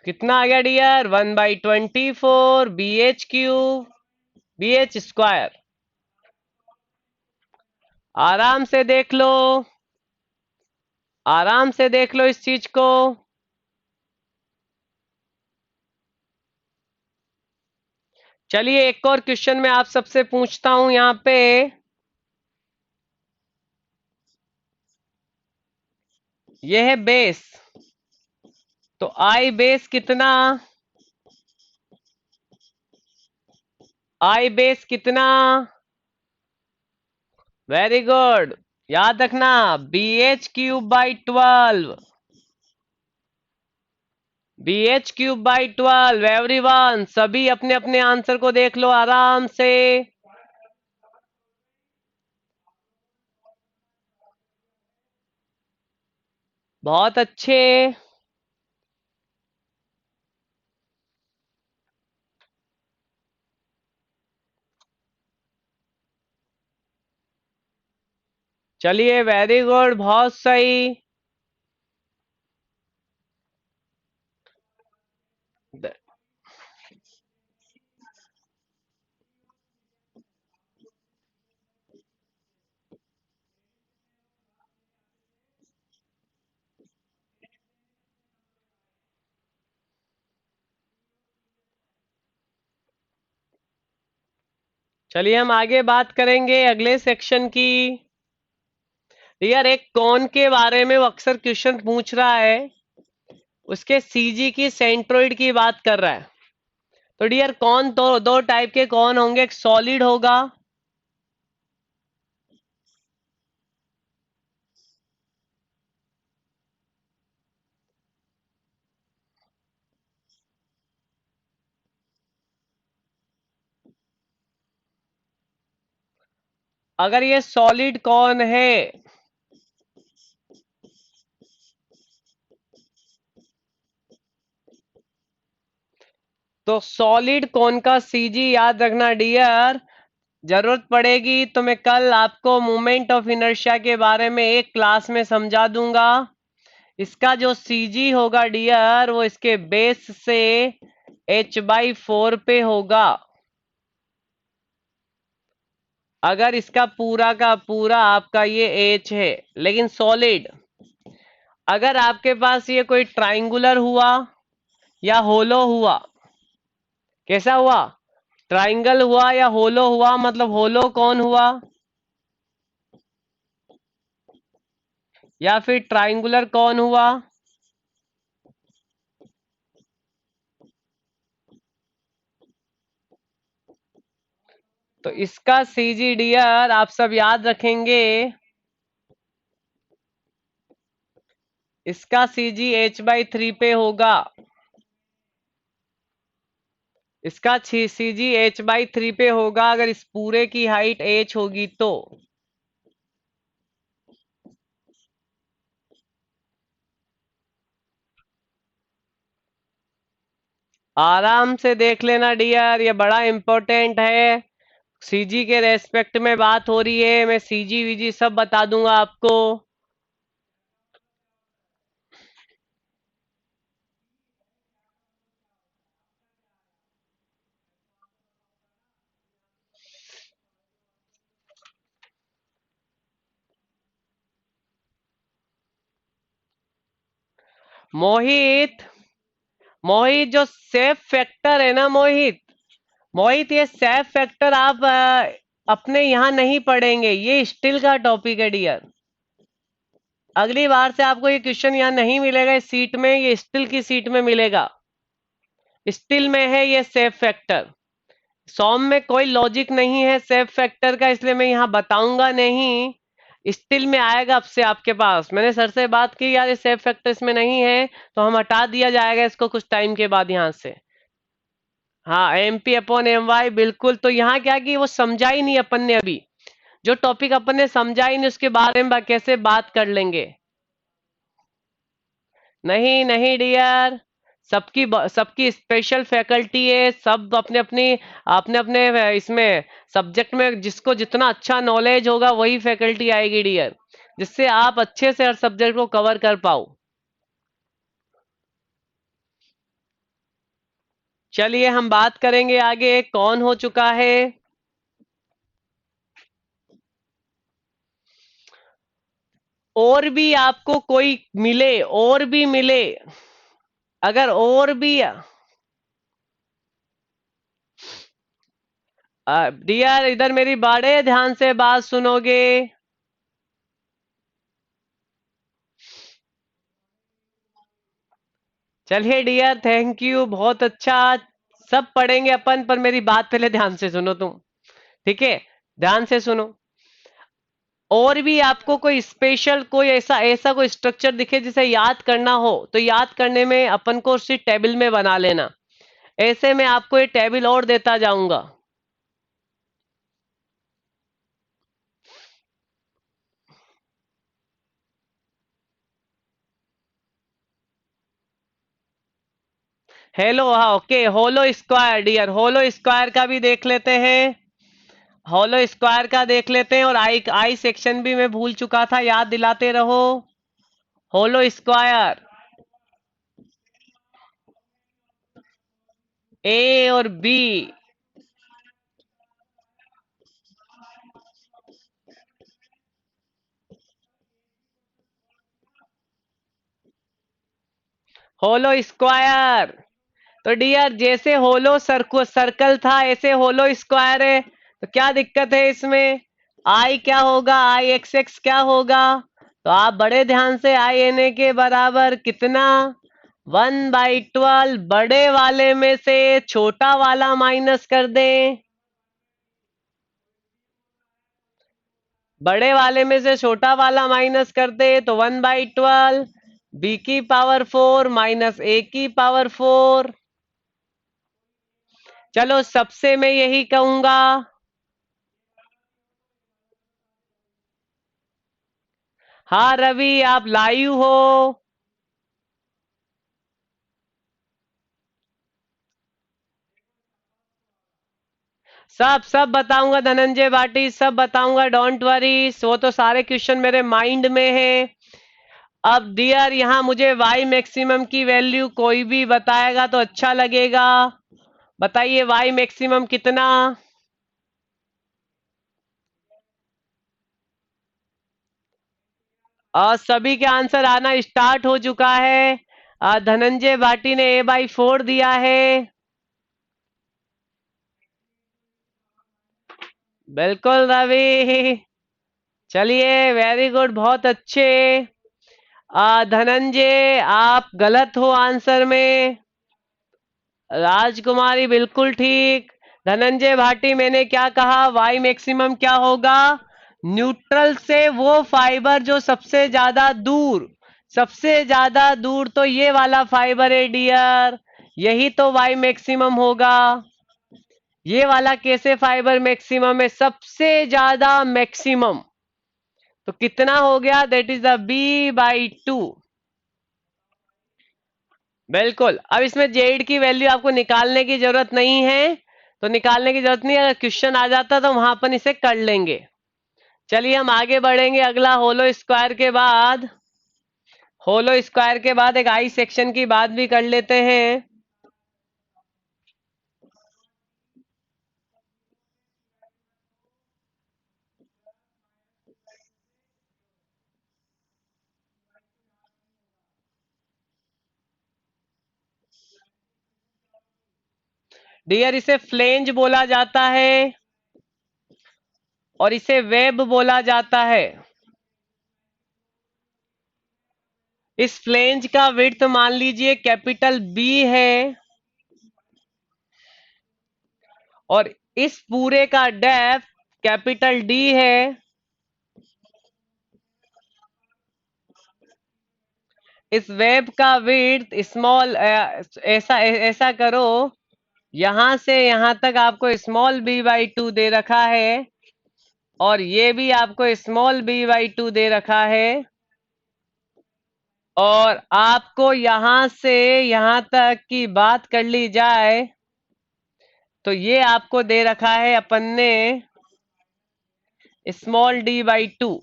कितना आ गया डियर? 1/24 BH³ BH²। आराम से देख लो, आराम से देख लो इस चीज को। चलिए एक और क्वेश्चन मैं आप सबसे पूछता हूं यहाँ पे। यह है बेस, तो आई बेस कितना? आई बेस कितना? वेरी गुड, याद रखना BH³/12। BH³/12 एवरीवन, सभी अपने अपने आंसर को देख लो आराम से। बहुत अच्छे। चलिए वेरी गुड, बहुत सही। चलिए हम आगे बात करेंगे अगले सेक्शन की। डियर, एक कौन के बारे में वो अक्सर क्वेश्चन पूछ रहा है, उसके सीजी की सेंट्रोइड की बात कर रहा है। तो डियर कौन तो दो टाइप के कौन होंगे, एक सॉलिड होगा। अगर ये सॉलिड कौन है, तो सॉलिड कौन का सीजी याद रखना डियर। जरूरत पड़ेगी तो मैं कल आपको मोमेंट ऑफ इनर्शिया के बारे में एक क्लास में समझा दूंगा। इसका जो सीजी होगा डियर, वो इसके बेस से h/4 पे होगा। अगर इसका पूरा का पूरा आपका ये h है, लेकिन सॉलिड, अगर आपके पास ये कोई ट्राइंगुलर हुआ या होलो हुआ, कैसा हुआ? ट्राइंगल हुआ या होलो हुआ, मतलब होलो कौन हुआ या फिर ट्राइंगुलर कौन हुआ? तो इसका सीजी डियर आप सब याद रखेंगे, इसका सीजी h/3 पे होगा। इसका सीजी h/3 पे होगा अगर इस पूरे की हाइट h होगी तो। आराम से देख लेना डियर, ये बड़ा इंपॉर्टेंट है। सीजी के रेस्पेक्ट में बात हो रही है, मैं सीजी वीजी सब बता दूंगा आपको। मोहित, मोहित जो सेफ फैक्टर है ना मोहित, मोहित ये सेफ फैक्टर आप अपने यहाँ नहीं पढ़ेंगे, ये स्टिल का टॉपिक है डियर। अगली बार से आपको ये क्वेश्चन यहाँ नहीं मिलेगा इस सीट में, ये स्टिल की सीट में मिलेगा। स्टिल में है ये सेफ फैक्टर, सॉम में कोई लॉजिक नहीं है सेफ फैक्टर का, इसलिए मैं यहाँ बताऊंगा नहीं। स्टिल में आएगा आपसे आपके पास, मैंने सर से बात की यार ये सेफ फैक्टर इसमें नहीं है, तो हम हटा दिया जाएगा इसको कुछ टाइम के बाद यहाँ से। हाँ MP/My बिल्कुल। तो यहाँ क्या कि वो समझा ही नहीं अपन ने अभी, जो टॉपिक अपन ने समझा ही नहीं उसके बारे में कैसे बात कर लेंगे। नहीं नहीं डियर, सबकी सबकी स्पेशल फैकल्टी है, सब अपने अपनी अपने अपने इसमें सब्जेक्ट में जिसको जितना अच्छा नॉलेज होगा वही फैकल्टी आएगी डियर, जिससे आप अच्छे से हर सब्जेक्ट को कवर कर पाओ। चलिए हम बात करेंगे आगे कौन हो चुका है। और भी आपको कोई मिले, और भी मिले, अगर और भी डियर इधर मेरी बड़े ध्यान से बात सुनोगे। चलिए डियर, थैंक यू, बहुत अच्छा। सब पढ़ेंगे अपन, पर मेरी बात पहले ध्यान से सुनो तुम, ठीक है? ध्यान से सुनो। और भी आपको कोई स्पेशल कोई ऐसा ऐसा कोई स्ट्रक्चर दिखे जिसे याद करना हो, तो याद करने में अपन को उसी टेबल में बना लेना। ऐसे में आपको ये टेबल और देता जाऊंगा। हेलो, हाँ ओके, होलो स्क्वायर डियर, होलो स्क्वायर का भी देख लेते हैं। होलो स्क्वायर का देख लेते हैं, और आई आई सेक्शन भी मैं भूल चुका था, याद दिलाते रहो। होलो स्क्वायर, ए और बी। होलो स्क्वायर, तो डियर जैसे होलो सर्कल था ऐसे होलो स्क्वायर है, तो क्या दिक्कत है इसमें? आई क्या होगा, I(x(x) क्या होगा? तो आप बड़े ध्यान से I(n(a) के बराबर कितना, 1/12, बड़े वाले में से छोटा वाला माइनस कर दें, बड़े वाले में से छोटा वाला माइनस कर दे तो 1/12, B⁴ माइनस A⁴। चलो सबसे मैं यही कहूंगा, हाँ रवि आप लाइव हो? सब सब बताऊंगा धनंजय भाटी, सब बताऊंगा, डोंट वरी, वो तो सारे क्वेश्चन मेरे माइंड में है। अब डियर यहाँ मुझे वाई मैक्सिमम की वैल्यू कोई भी बताएगा तो अच्छा लगेगा। बताइए वाई मैक्सिमम कितना? और सभी के आंसर आना स्टार्ट हो चुका है। धनंजय भाटी ने A/4 दिया है। बिल्कुल रवि। चलिए, वेरी गुड, बहुत अच्छे। धनंजय, आप गलत हो आंसर में। राजकुमारी बिल्कुल ठीक। धनंजय भाटी, मैंने क्या कहा? वाई मैक्सिमम क्या होगा? न्यूट्रल से वो फाइबर जो सबसे ज्यादा दूर तो ये वाला फाइबर है डियर। यही तो वाई मैक्सिमम होगा। ये वाला कैसे फाइबर मैक्सिमम है? सबसे ज्यादा मैक्सिमम। तो कितना हो गया? That is the B/2। बिल्कुल। अब इसमें जेड की वैल्यू आपको निकालने की जरूरत नहीं है। तो निकालने की जरूरत नहीं है, अगर क्वेश्चन आ जाता तो वहां अपन इसे कर लेंगे। चलिए, हम आगे बढ़ेंगे। अगला होलो स्क्वायर के बाद एक आई सेक्शन की बात भी कर लेते हैं। डियर, इसे फ्लेंज बोला जाता है और इसे वेब बोला जाता है। इस फ्लेंज का विड्थ मान लीजिए कैपिटल बी है, और इस पूरे का डेप्थ कैपिटल डी है। इस वेब का विड्थ स्मॉल, ऐसा ऐसा करो, यहां से यहां तक आपको स्मॉल b/2 दे रखा है, और ये भी आपको स्मॉल b/2 दे रखा है। और आपको यहां से यहां तक की बात कर ली जाए तो ये आपको दे रखा है अपन ने d/2।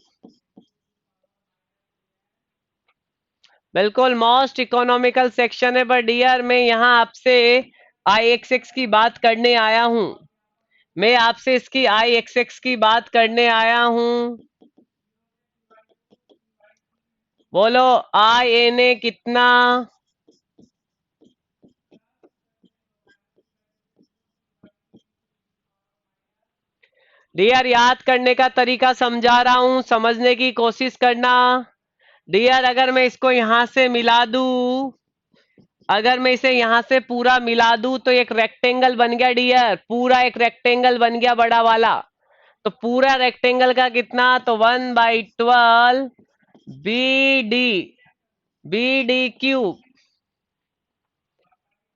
बिल्कुल मोस्ट इकोनॉमिकल सेक्शन है, पर डियर मैं यहाँ आपसे IXX की बात करने आया हूँ। मैं आपसे इसकी IXX की बात करने आया हूँ। बोलो, INA कितना? डियर, याद करने का तरीका समझा रहा हूं, समझने की कोशिश करना। डियर, अगर मैं इसे यहां से पूरा मिला दूं तो एक रेक्टेंगल बन गया डियर, पूरा एक रेक्टेंगल बन गया बड़ा वाला। तो पूरा रेक्टेंगल का कितना? तो 1/12 BD, BD³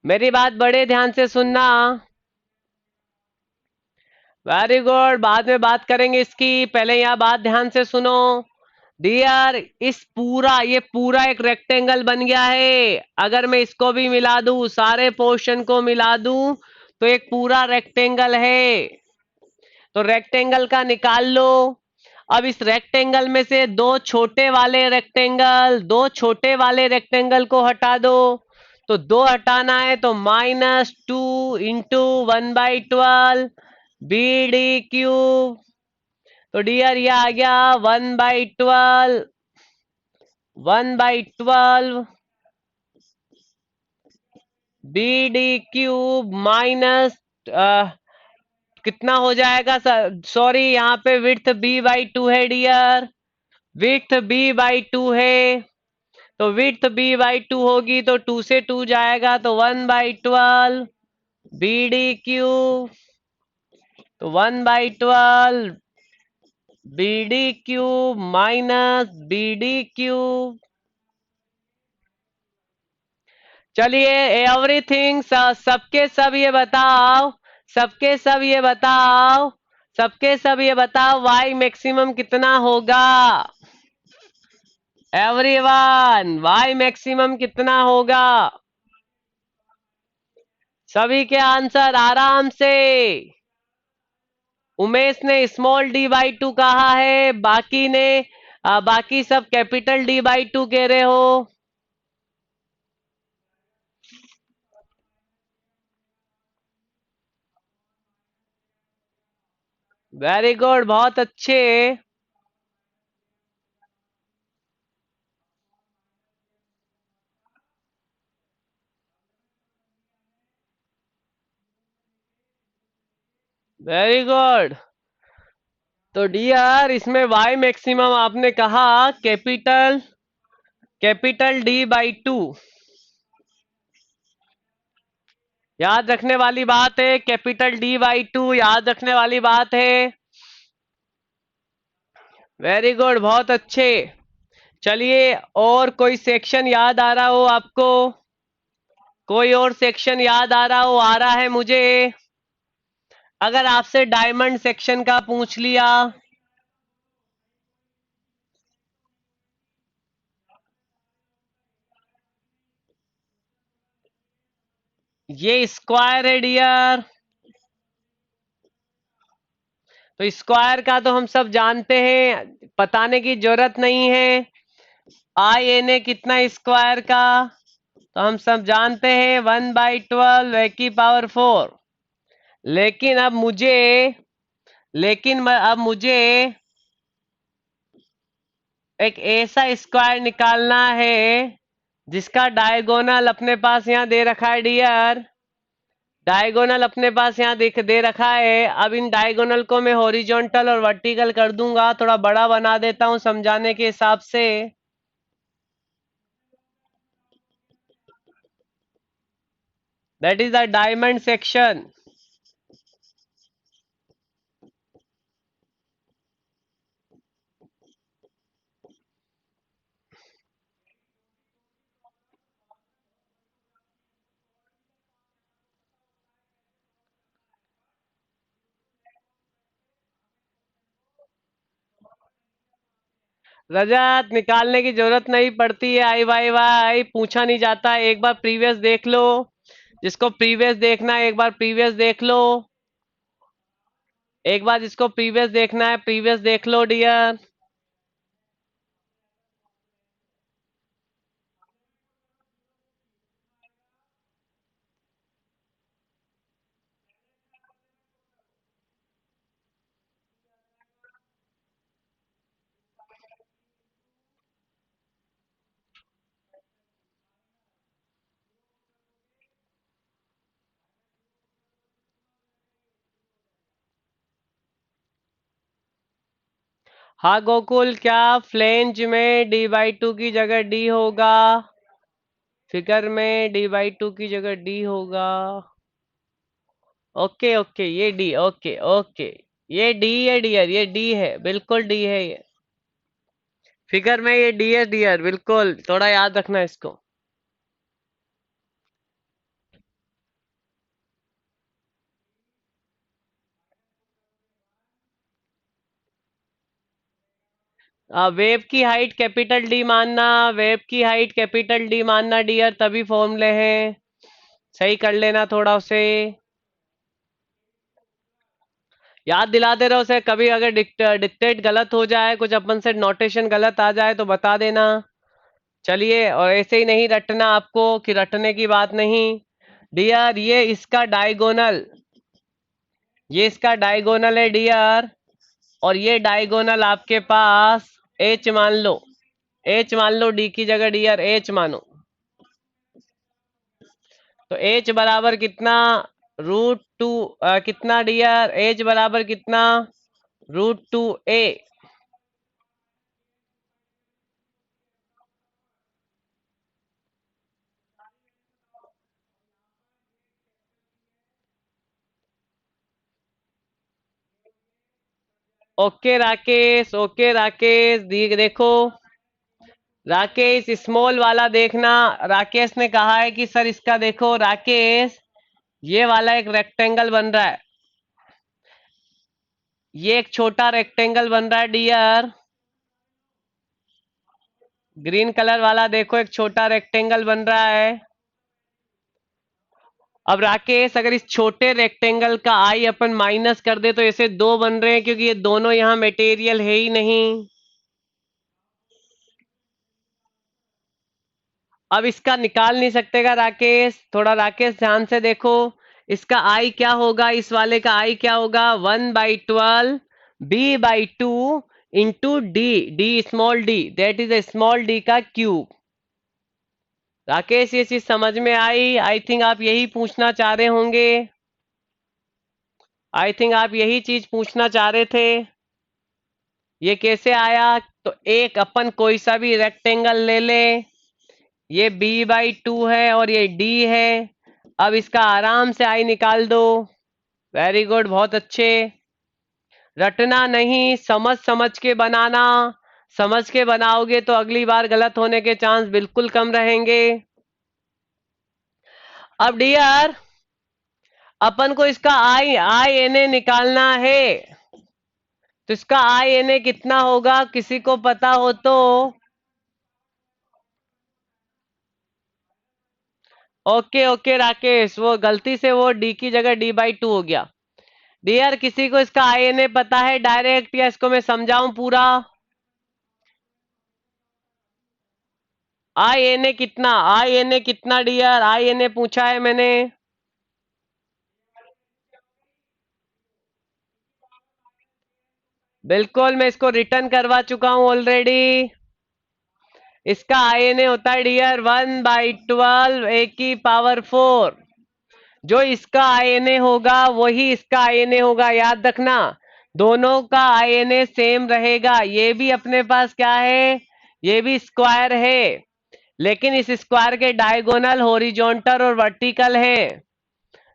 मेरी बात बड़े ध्यान से सुनना। वेरी गुड, बाद में बात करेंगे इसकी, पहले यहाँ बात ध्यान से सुनो। डियर, ये पूरा एक रेक्टेंगल बन गया है। अगर मैं इसको भी मिला दूं, सारे पोर्शन को मिला दूं, तो एक पूरा रेक्टेंगल है। तो रेक्टेंगल का निकाल लो। अब इस रेक्टेंगल में से दो छोटे वाले रेक्टेंगल को हटा दो। तो दो हटाना है, तो -2 × 1/12 BD³। तो डियर, ये आ गया 1/12 BD³ माइनस कितना हो जाएगा सर? सॉरी, यहाँ पे विड्थ B/2 है डियर, विड्थ B/2 है। तो विड्थ B/2 होगी तो 2 से 2 जाएगा, तो 1/12 BD³। तो 1/12 BD³ माइनस BD³। चलिए, एवरीथिंग, सबके सब ये बताओ, सबके सब ये बताओ, सबके सब ये बताओ, वाई मैक्सिमम कितना होगा? एवरीवन, वाई मैक्सिमम कितना होगा? सभी के आंसर आराम से। उमेश ने d/2 कहा है, बाकी सब कैपिटल D/2 कह रहे हो। वेरी गुड, बहुत अच्छे। Very good. तो डियर इसमें वाई मैक्सिमम आपने कहा कैपिटल कैपिटल D/2। याद रखने वाली बात है, कैपिटल D/2 याद रखने वाली बात है। वेरी गुड, बहुत अच्छे। चलिए, और कोई सेक्शन याद आ रहा हो आपको? कोई और सेक्शन याद आ रहा हो? आ रहा है मुझे। अगर आपसे डायमंड सेक्शन का पूछ लिया, ये स्क्वायर है डियर। तो स्क्वायर का तो हम सब जानते हैं, बताने की जरूरत नहीं है। आई एन ए कितना स्क्वायर का, तो हम सब जानते हैं 1/12 की पावर 4। लेकिन अब मुझे अब मुझे एक ऐसा स्क्वायर निकालना है जिसका डायगोनल अपने पास यहाँ दे रखा है डियर। डायगोनल अपने पास यहाँ दे रखा है। अब इन डायगोनल को मैं हॉरिजॉन्टल और वर्टिकल कर दूंगा, थोड़ा बड़ा बना देता हूँ समझाने के हिसाब से। That is the diamond section. Rajat, निकालने की जरूरत नहीं पड़ती है, आई वाई वाई पूछा नहीं जाता है। एक बार प्रीवियस देख लो, जिसको प्रीवियस देखना है एक बार प्रीवियस देख लो। एक बार जिसको प्रीवियस देखना है प्रीवियस देख लो डियर। हाँ गोकुल, क्या फ्लेंज में D/2 की जगह D होगा? फिगर में D/2 की जगह D होगा। ओके ओके, ये D, ओके ओके। ये D है डियर, ये D है, बिल्कुल D है ये। फिगर में ये D है डियर, बिल्कुल, थोड़ा याद रखना इसको। वेव की हाइट कैपिटल डी मानना, वेव की हाइट कैपिटल डी मानना डियर, तभी फॉर्मूले हैं। सही कर लेना थोड़ा उसे, याद दिलाते रहो उसे। कभी अगर डिक्टेट गलत हो जाए, कुछ अपन से नोटेशन गलत आ जाए तो बता देना। चलिए, और ऐसे ही नहीं रटना आपको कि रटने की बात नहीं डियर। ये इसका डायगोनल है डियर। और ये डायगोनल आपके पास एच मान लो। एच मान लो, डी की जगह डियर एच मानो। तो एच बराबर कितना? √2। कितना डियर? एच बराबर कितना? √2a। Okay Rakesh, okay Rakesh, देखो राकेश, स्मॉल वाला देखना। राकेश ने कहा है कि सर इसका देखो राकेश, ये वाला एक रेक्टेंगल बन रहा है। ये एक छोटा रेक्टेंगल बन रहा है डियर। ग्रीन कलर वाला देखो, एक छोटा रेक्टेंगल बन रहा है। अब राकेश, अगर इस छोटे रेक्टेंगल का आई अपन माइनस कर दे तो ऐसे दो बन रहे हैं, क्योंकि ये दोनों यहाँ मटेरियल है ही नहीं। अब इसका निकाल नहीं सकते का राकेश? थोड़ा राकेश ध्यान से देखो, इसका आई क्या होगा? इस वाले का आई क्या होगा? 1/12 B/2 into D, D small D, that is a small D का क्यूब। राकेश, ये चीज समझ में आई? आई थिंक आप यही पूछना चाह रहे होंगे। आई थिंक आप यही चीज पूछना चाह रहे थे। ये कैसे आया? तो एक अपन कोई सा भी रेक्टेंगल ले ले, ये b/2 है और ये d है। अब इसका आराम से आई निकाल दो। वेरी गुड, बहुत अच्छे। रटना नहीं, समझ समझ के बनाना। समझ के बनाओगे तो अगली बार गलत होने के चांस बिल्कुल कम रहेंगे। अब डियर, अपन को इसका आई आई एन ए निकालना है। तो इसका आई एन ए कितना होगा, किसी को पता हो तो? ओके ओके राकेश, वो गलती से वो डी की जगह d/2 हो गया। डियर, किसी को इसका आई एन ए पता है डायरेक्ट, या इसको मैं समझाऊं पूरा? आई एन ए कितना, आई एन ए कितना डियर, आई एन ए पूछा है मैंने। बिल्कुल, मैं इसको रिटर्न करवा चुका हूं ऑलरेडी। इसका आई एन ए होता है डियर 1/12 a⁴। जो इसका आई एन ए होगा वही इसका आई एन ए होगा, याद रखना। दोनों का आई एन ए सेम रहेगा। ये भी अपने पास क्या है, ये भी स्क्वायर है, लेकिन इस स्क्वायर के डायगोनल हॉरिजॉन्टल और वर्टिकल है।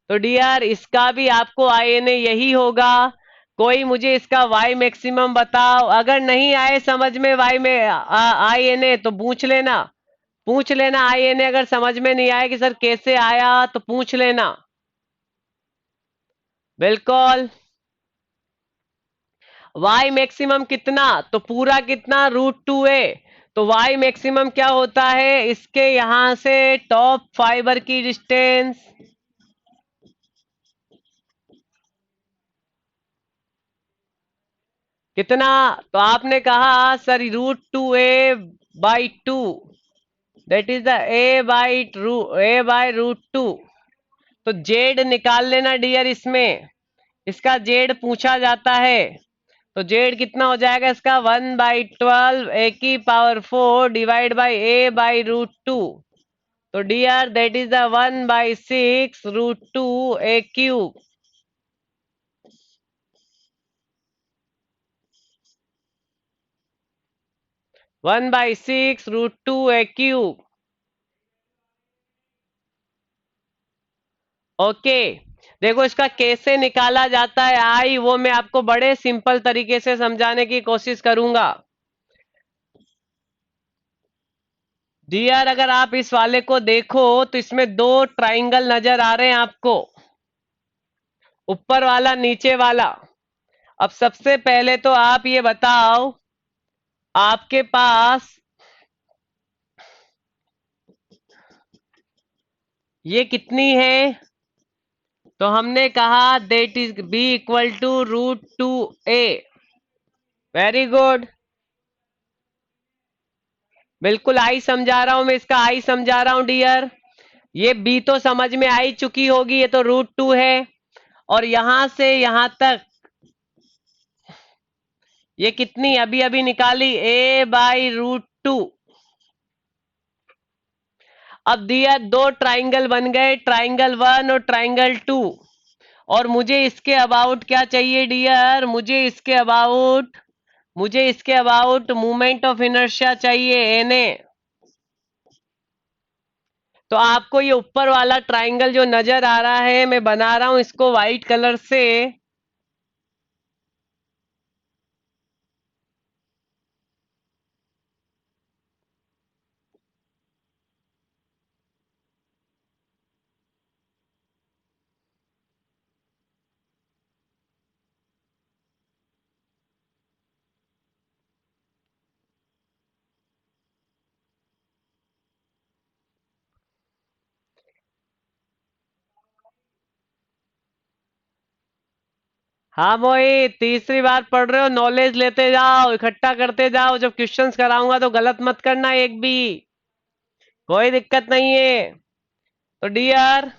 तो डियर, इसका भी आपको आई एन ए यही होगा। कोई मुझे इसका वाई मैक्सिमम बताओ। अगर नहीं आए समझ में वाई में आई एन ए तो पूछ लेना, पूछ लेना आई एन ए। अगर समझ में नहीं आए कि सर कैसे आया तो पूछ लेना। बिल्कुल। वाई मैक्सिमम कितना, तो पूरा कितना, √2a। तो वाई मैक्सिमम क्या होता है, इसके यहां से टॉप फाइबर की डिस्टेंस कितना? तो आपने कहा sir √2a/2, that is the a/√2। तो जेड निकाल लेना डियर इसमें। इसका जेड पूछा जाता है। तो जेड कितना हो जाएगा इसका, 1/12 a⁴ डिवाइड बाई a/√2। तो dear that is the 1/6 √2a³। 1/6 √2a³। Okay. देखो इसका कैसे निकाला जाता है आई, वो मैं आपको बड़े सिंपल तरीके से समझाने की कोशिश करूंगा। डियर, अगर आप इस वाले को देखो तो इसमें दो ट्राइंगल नजर आ रहे हैं आपको, ऊपर वाला नीचे वाला। अब सबसे पहले तो आप ये बताओ, आपके पास ये कितनी है? तो हमने कहा that is b = √2a। Very good. बिल्कुल आई समझा रहा हूं मैं, इसका आई समझा रहा हूं डियर। ये बी तो समझ में आई चुकी होगी, ये तो √2 है। और यहां से यहां तक ये कितनी अभी अभी निकाली, a/√2। अब दिया दो ट्राइंगल बन गए, ट्राइंगल 1 और ट्राइंगल 2। और मुझे इसके अबाउट क्या चाहिए डियर, मुझे इसके अबाउट मूवमेंट ऑफ इनर्शिया चाहिए, एन ए। तो आपको ये ऊपर वाला ट्राइंगल जो नजर आ रहा है, मैं बना रहा हूं इसको व्हाइट कलर से। हाँ मोहित, तीसरी बार पढ़ रहे हो, नॉलेज लेते जाओ, इकट्ठा करते जाओ। जब क्वेश्चंस कराऊंगा तो गलत मत करना एक भी। कोई दिक्कत नहीं है। तो डियर,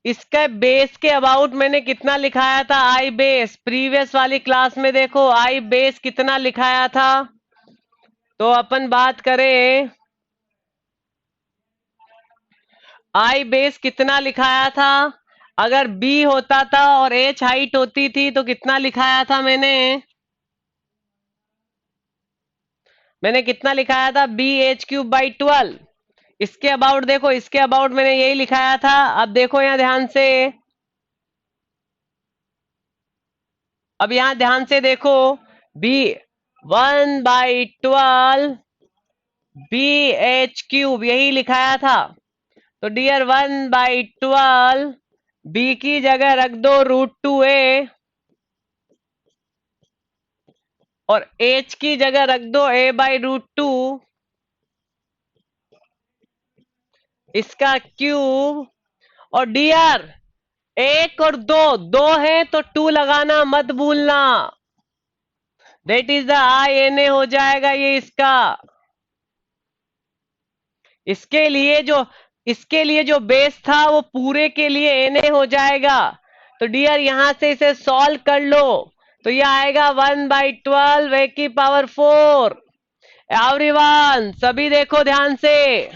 इसके बेस के अबाउट मैंने कितना लिखाया था, आई बेस। प्रीवियस वाली क्लास में देखो आई बेस कितना लिखाया था। तो अपन बात करें, आई बेस कितना लिखाया था? अगर बी होता था और एच हाइट होती थी तो कितना लिखाया था मैंने? मैंने कितना लिखाया था, BH³/12। इसके अबाउट देखो, इसके अबाउट मैंने यही लिखाया था। अब देखो यहाँ ध्यान से, अब यहाँ ध्यान से देखो, B1/12 BH³ यही लिखाया था। तो डियर 1/12 बी की जगह रख दो √2a, और h की जगह रख दो a/√2, इसका क्यूब। और डियर एक और दो, दो है तो 2 लगाना मत भूलना। दैट इज द INA हो जाएगा ये इसका। इसके लिए जो इसके लिए जो बेस था वो पूरे के लिए NA हो जाएगा। तो डियर यहां से इसे सॉल्व कर लो, तो ये आएगा 1/12 a⁴। एवरीवन सभी देखो ध्यान से,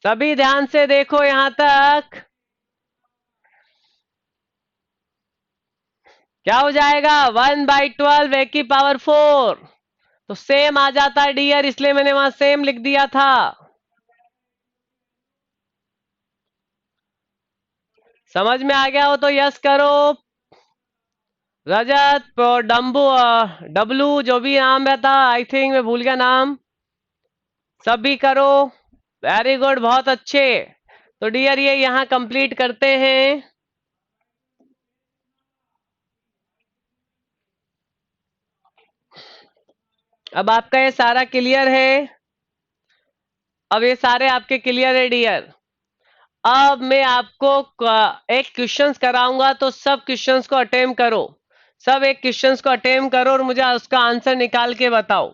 सभी ध्यान से देखो यहां तक। क्या हो जाएगा, 1/12 a⁴। तो सेम आ जाता है डियर, इसलिए मैंने वहां सेम लिख दिया था। समझ में आ गया हो तो यस करो। रजत और डब्लू जो भी नाम रहता, आई थिंक मैं भूल गया नाम, सभी करो। वेरी गुड, बहुत अच्छे। तो डियर ये यहाँ कंप्लीट करते हैं। अब आपका ये सारा क्लियर है, अब ये सारे आपके क्लियर है डियर। अब मैं आपको एक क्वेश्चंस कराऊंगा, तो सब क्वेश्चंस को अटेम्प्ट करो। सब एक क्वेश्चंस को अटेम्प्ट करो और मुझे उसका आंसर निकाल के बताओ।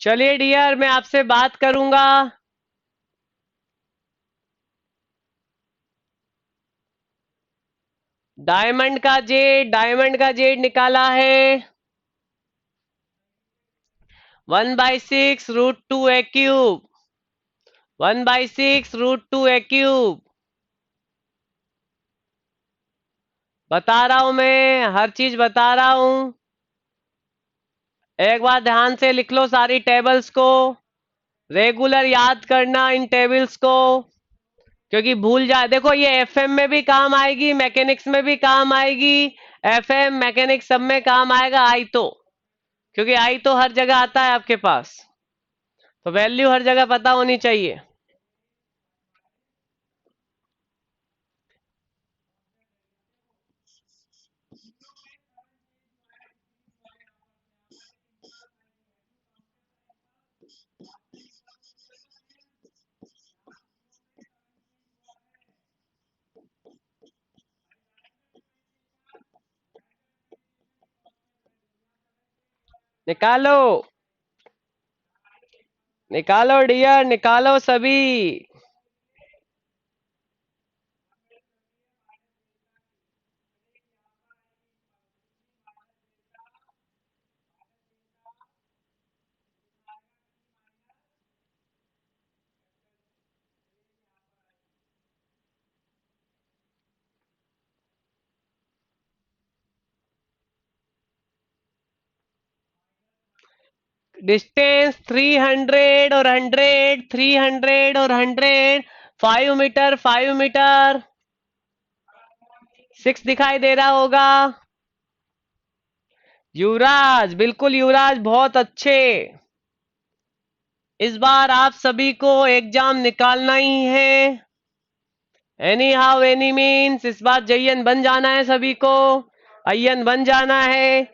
चलिए डियर, मैं आपसे बात करूंगा। डायमंड का जेड निकाला है 1/6 √2 a⁵। 1/6 √2 a⁵। बता रहा हूं, मैं हर चीज बता रहा हूं। एक बार ध्यान से लिख लो सारी टेबल्स को, रेगुलर याद करना इन टेबल्स को, क्योंकि भूल जाए। देखो ये FM में भी काम आएगी, मैकेनिक्स में भी काम आएगी, FM मैकेनिक्स सब में काम आएगा आई तो, क्योंकि आई तो हर जगह आता है आपके पास, तो वैल्यू हर जगह पता होनी चाहिए। निकालो, निकालो डियर, निकालो सभी। डिस्टेंस 300 और 100, 300 और 100, 5 मीटर, 5 मीटर, 6 दिखाई दे रहा होगा। युवराज, बिल्कुल युवराज, बहुत अच्छे। इस बार आप सभी को एग्जाम निकालना ही है, एनी हाउ एनी मीन्स। इस बार जयन बन जाना है सभी को, अय्यन बन जाना है।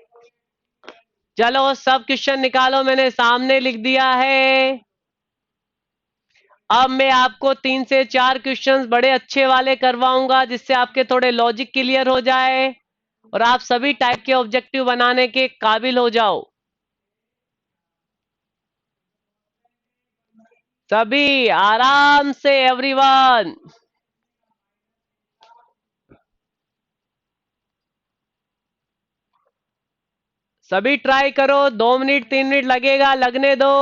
चलो सब क्वेश्चन निकालो, मैंने सामने लिख दिया है। अब मैं आपको 3 से 4 क्वेश्चंस बड़े अच्छे वाले करवाऊंगा, जिससे आपके थोड़े लॉजिक क्लियर हो जाए और आप सभी टाइप के ऑब्जेक्टिव बनाने के काबिल हो जाओ। सभी आराम से, एवरीवन। सभी ट्राई करो, 2 मिनट 3 मिनट लगेगा, लगने दो।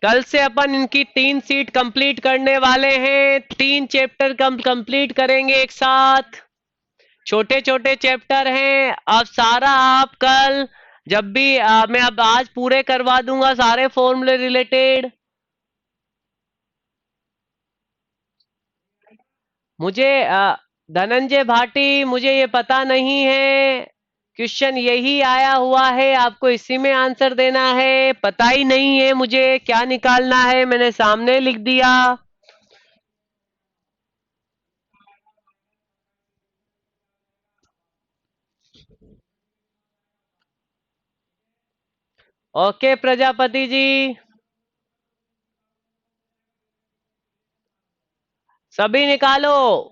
कल से अपन इनकी 3 सीट कंप्लीट करने वाले हैं, 3 चैप्टर कंप्लीट करेंगे एक साथ। छोटे छोटे चैप्टर हैं। अब सारा आप कल जब भी मैं अब आज पूरे करवा दूंगा सारे फॉर्मूले रिलेटेड। मुझे धनंजय भाटी, मुझे ये पता नहीं है, क्वेश्चन यही आया हुआ है, आपको इसी में आंसर देना है। पता ही नहीं है मुझे क्या निकालना है, मैंने सामने लिख दिया। ओके प्रजापति जी, सभी निकालो।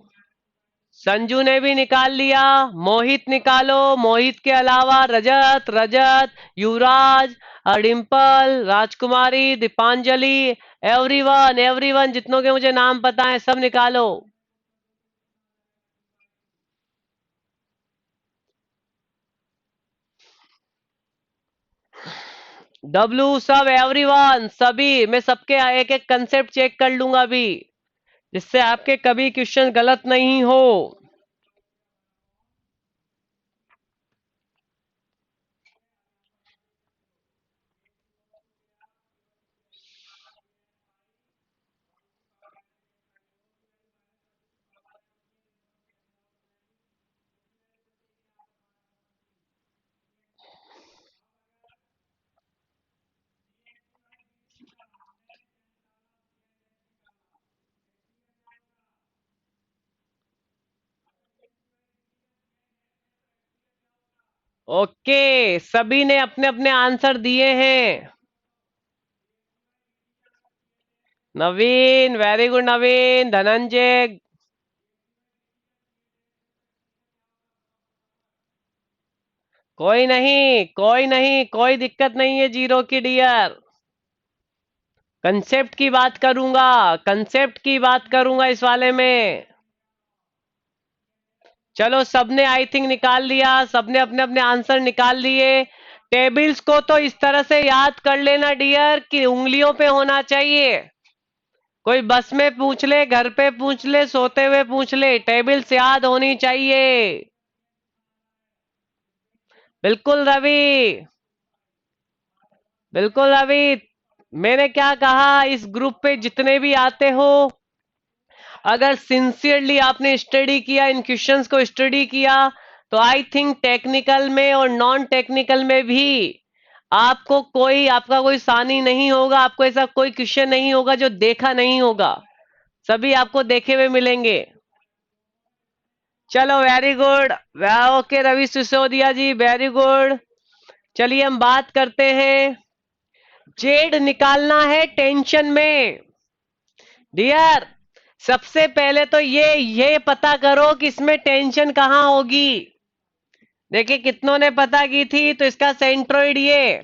संजू ने भी निकाल लिया। मोहित निकालो, मोहित के अलावा रजत, रजत, युवराज, डिम्पल, राजकुमारी, दीपांजलि, एवरीवन, एवरीवन, जितनों के मुझे नाम पता है सब निकालो। डब्लू, सब, एवरीवन, सभी। मैं सबके एक एक कंसेप्ट चेक कर लूंगा अभी, जिससे आपके कभी क्वेश्चन गलत नहीं हो। ओके, सभी ने अपने अपने आंसर दिए हैं। नवीन, वेरी गुड नवीन। धनंजय, कोई नहीं, कोई नहीं, कोई दिक्कत नहीं है जीरो की डियर। कंसेप्ट की बात करूंगा, कंसेप्ट की बात करूंगा इस वाले में। चलो सबने आई थिंक निकाल लिया, सबने अपने अपने आंसर निकाल लिए। टेबल्स को तो इस तरह से याद कर लेना डियर कि उंगलियों पे होना चाहिए। कोई बस में पूछ ले, घर पे पूछ ले, सोते हुए पूछ ले, टेबल्स याद होनी चाहिए। बिल्कुल रवि, बिल्कुल रवि। मैंने क्या कहा, इस ग्रुप पे जितने भी आते हो, अगर सिंसियरली आपने स्टडी किया, इन क्वेश्चंस को स्टडी किया, तो आई थिंक टेक्निकल में और नॉन टेक्निकल में भी आपको कोई, आपका कोई सानी नहीं होगा, आपको ऐसा कोई क्वेश्चन नहीं होगा जो देखा नहीं होगा। सभी आपको देखे हुए मिलेंगे। चलो very good. Okay Ravi Sisodia ji, very good. चलिए हम बात करते हैं। जेड निकालना है टेंशन में डियर। सबसे पहले तो ये पता करो कि इसमें टेंशन कहां होगी। देखिए कितनों ने पता की थी, तो इसका सेंट्रोइड ये।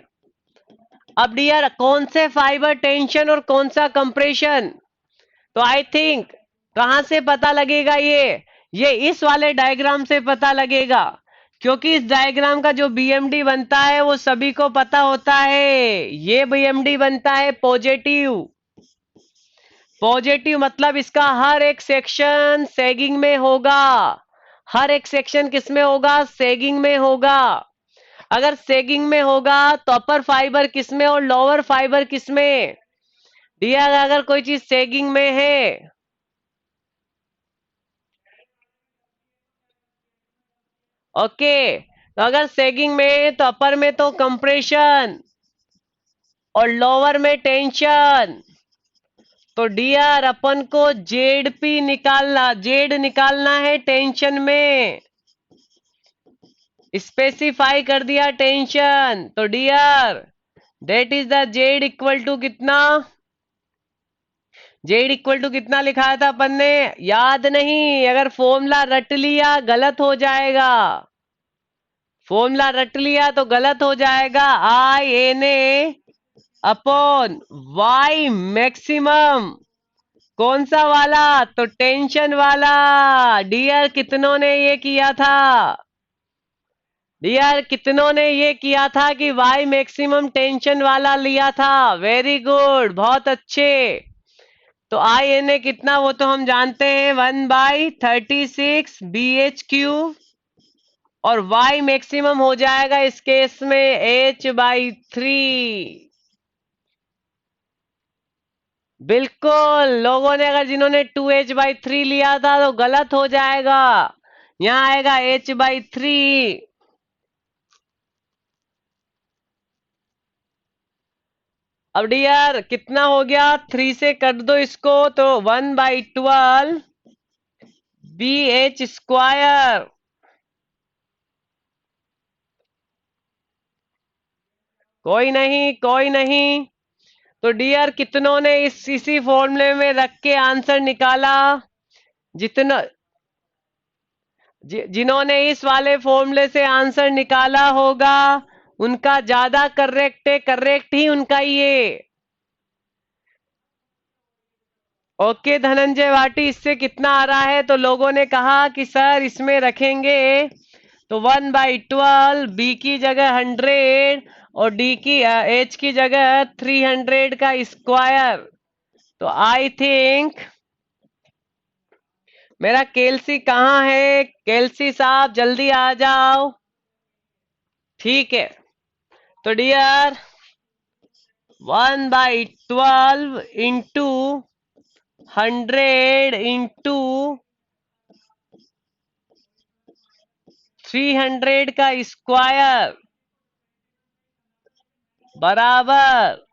अब डियर, कौन से फाइबर टेंशन और कौन सा कंप्रेशन, तो आई थिंक कहां से पता लगेगा ये इस वाले डायग्राम से पता लगेगा। क्योंकि इस डायग्राम का जो बीएमडी बनता है वो सभी को पता होता है। ये बीएमडी बनता है पॉजिटिव। पॉजिटिव मतलब इसका हर एक सेक्शन सैगिंग में होगा। हर एक सेक्शन किस में होगा, सैगिंग में होगा। अगर सेगिंग में होगा तो अपर फाइबर किसमें और लोअर फाइबर किसमें? डियर अगर कोई चीज सेगिंग में है, ओके, तो अगर सेगिंग में है तो अपर में तो कंप्रेशन और लोअर में टेंशन। तो डियर अपन को जेड पी निकालना, जेड निकालना है टेंशन में, स्पेसिफाई कर दिया टेंशन। तो dear that is the Z equal to कितना? जेड इक्वल टू कितना लिखाया था अपन ने? याद नहीं, अगर फॉर्मूला रट लिया गलत हो जाएगा, फॉर्मूला रट लिया तो गलत हो जाएगा। I N A upon Y maximum, कौन सा वाला? तो टेंशन वाला। डियर कितनों ने ये किया था? डियर कितनों ने ये किया था कि वाई मैक्सिमम टेंशन वाला लिया था? वेरी गुड, बहुत अच्छे। तो आई एन ए कितना वो तो हम जानते हैं, 1/36 BH³ और वाई मैक्सिमम हो जाएगा इस केस में H/3। बिल्कुल, लोगों ने अगर जिन्होंने 2H/3 लिया था तो गलत हो जाएगा, यहां आएगा H/3। अब डियर कितना हो गया? 3 से कट दो इसको तो 1/12 BH²। कोई नहीं, कोई नहीं। तो डियर कितनों ने इसी फॉर्मूले में रख के आंसर निकाला? जितना जिन्होंने इस वाले फॉर्मूले से आंसर निकाला होगा उनका ज्यादा करेक्ट है, करेक्ट ही उनका ये। ओके धनंजय भाटी, इससे कितना आ रहा है? तो लोगों ने कहा कि सर इसमें रखेंगे तो 1/12 बी की जगह 100 और डी की एच की जगह 300 का स्क्वायर। तो आई थिंक मेरा केलसी कहाँ है? केलसी साहब जल्दी आ जाओ। ठीक है, तो डियर 1/12 इंटू 100 इंटू 300 का स्क्वायर बराबर।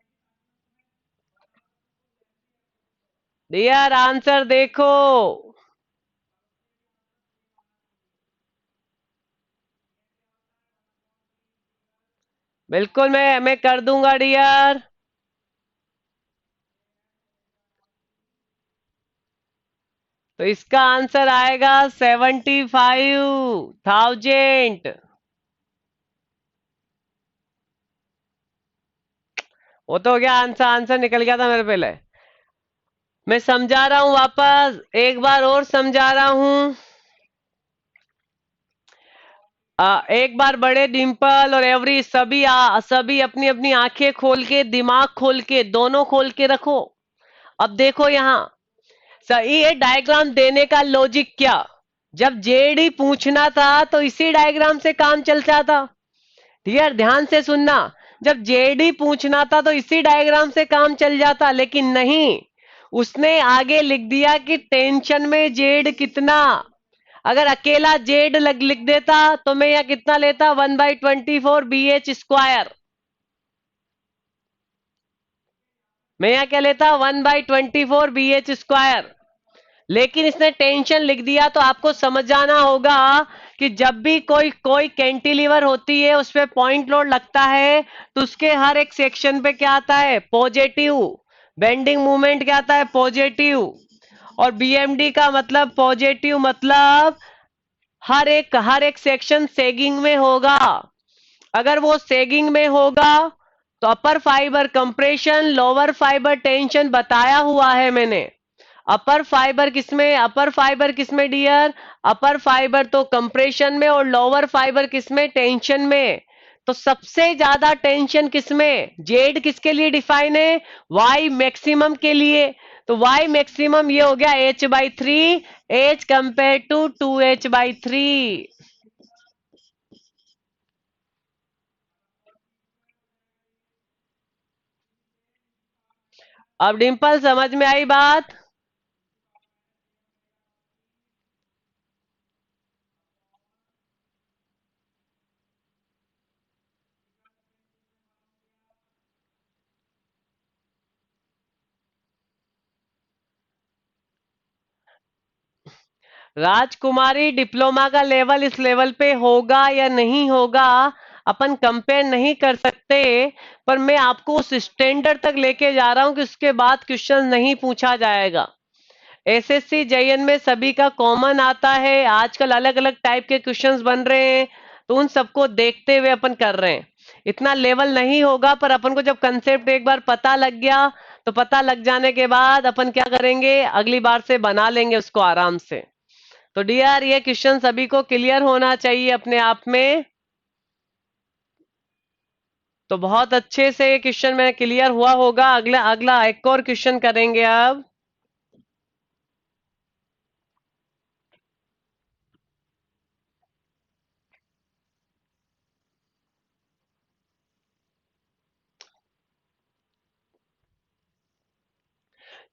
डियर आंसर देखो, बिल्कुल मैं कर दूंगा डियर। तो इसका आंसर आएगा 75,000। वो तो हो गया, आंसर आंसर निकल गया था मेरे पहले। मैं समझा रहा हूं, वापस एक बार और समझा रहा हूं। एक बार बड़े डिम्पल और एवरी सभी सभी अपनी अपनी आंखें खोल के, दिमाग खोल के, दोनों खोल के रखो। अब देखो यहां सही है, डायग्राम देने का लॉजिक क्या? जब जेडी पूछना था तो इसी डायग्राम से काम चल जाता। डियर ध्यान से सुनना, जब जेडी पूछना था तो इसी डायग्राम से काम चल जाता, लेकिन नहीं, उसने आगे लिख दिया कि टेंशन में जेड कितना। अगर अकेला जेड लिख देता तो मैं यहाँ कितना लेता? 1/24 BH²। मैं यहाँ क्या लेता? 1/24 BH²। लेकिन इसने टेंशन लिख दिया तो आपको समझ जाना होगा कि जब भी कोई कोई कैंटिलीवर होती है उस पर पॉइंट लोड लगता है तो उसके हर एक सेक्शन पे क्या आता है? पॉजिटिव। बेंडिंग मूवमेंट क्या आता है? पॉजिटिव। और बीएमडी का मतलब पॉजिटिव, मतलब हर एक सेक्शन सेगिंग में होगा। अगर वो सेगिंग में होगा तो upper fibre compression, lower fibre tension बताया हुआ है मैंने। अपर फाइबर किसमें? अपर फाइबर किसमें डियर? अपर फाइबर तो कंप्रेशन में और लोअर फाइबर किसमें? टेंशन में। तो सबसे ज्यादा टेंशन किसमें? जेड किसके लिए डिफाइन है? वाई मैक्सिमम के लिए। तो वाई मैक्सिमम ये हो गया H/3, H compare to 2H/3। अब डिम्पल समझ में आई बात? राजकुमारी, डिप्लोमा का लेवल इस लेवल पे होगा या नहीं होगा अपन कंपेयर नहीं कर सकते, पर मैं आपको उस स्टैंडर्ड तक लेके जा रहा हूं कि उसके बाद क्वेश्चन नहीं पूछा जाएगा। एसएससी जेईएन में सभी का कॉमन आता है, आजकल अलग अलग टाइप के क्वेश्चंस बन रहे हैं, तो उन सबको देखते हुए अपन कर रहे हैं। इतना लेवल नहीं होगा, पर अपन को जब कंसेप्ट एक बार पता लग गया, तो पता लग जाने के बाद अपन क्या करेंगे, अगली बार से बना लेंगे उसको आराम से। तो डियर, ये क्वेश्चन सभी को क्लियर होना चाहिए अपने आप में। तो बहुत अच्छे से ये क्वेश्चन में क्लियर हुआ होगा। अगला अगला एक और क्वेश्चन करेंगे अब।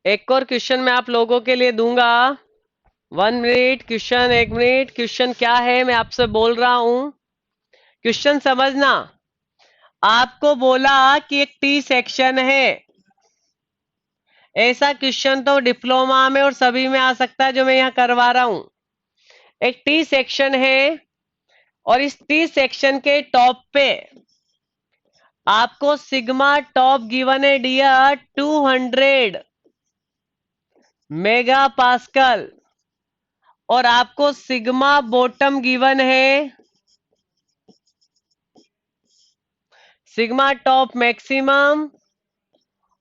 एक और क्वेश्चन मैं आप लोगों के लिए दूंगा। 1 मिनट क्वेश्चन, 1 मिनट क्वेश्चन क्या है मैं आपसे बोल रहा हूं, क्वेश्चन समझना। आपको बोला कि एक टी सेक्शन है। ऐसा क्वेश्चन तो डिप्लोमा में और सभी में आ सकता है जो मैं यहाँ करवा रहा हूं। एक टी सेक्शन है, और इस टी सेक्शन के टॉप पे आपको सिग्मा टॉप गिवन है डियर 200 मेगा पास्कल, और आपको सिग्मा बॉटम गिवन है, सिग्मा टॉप मैक्सिमम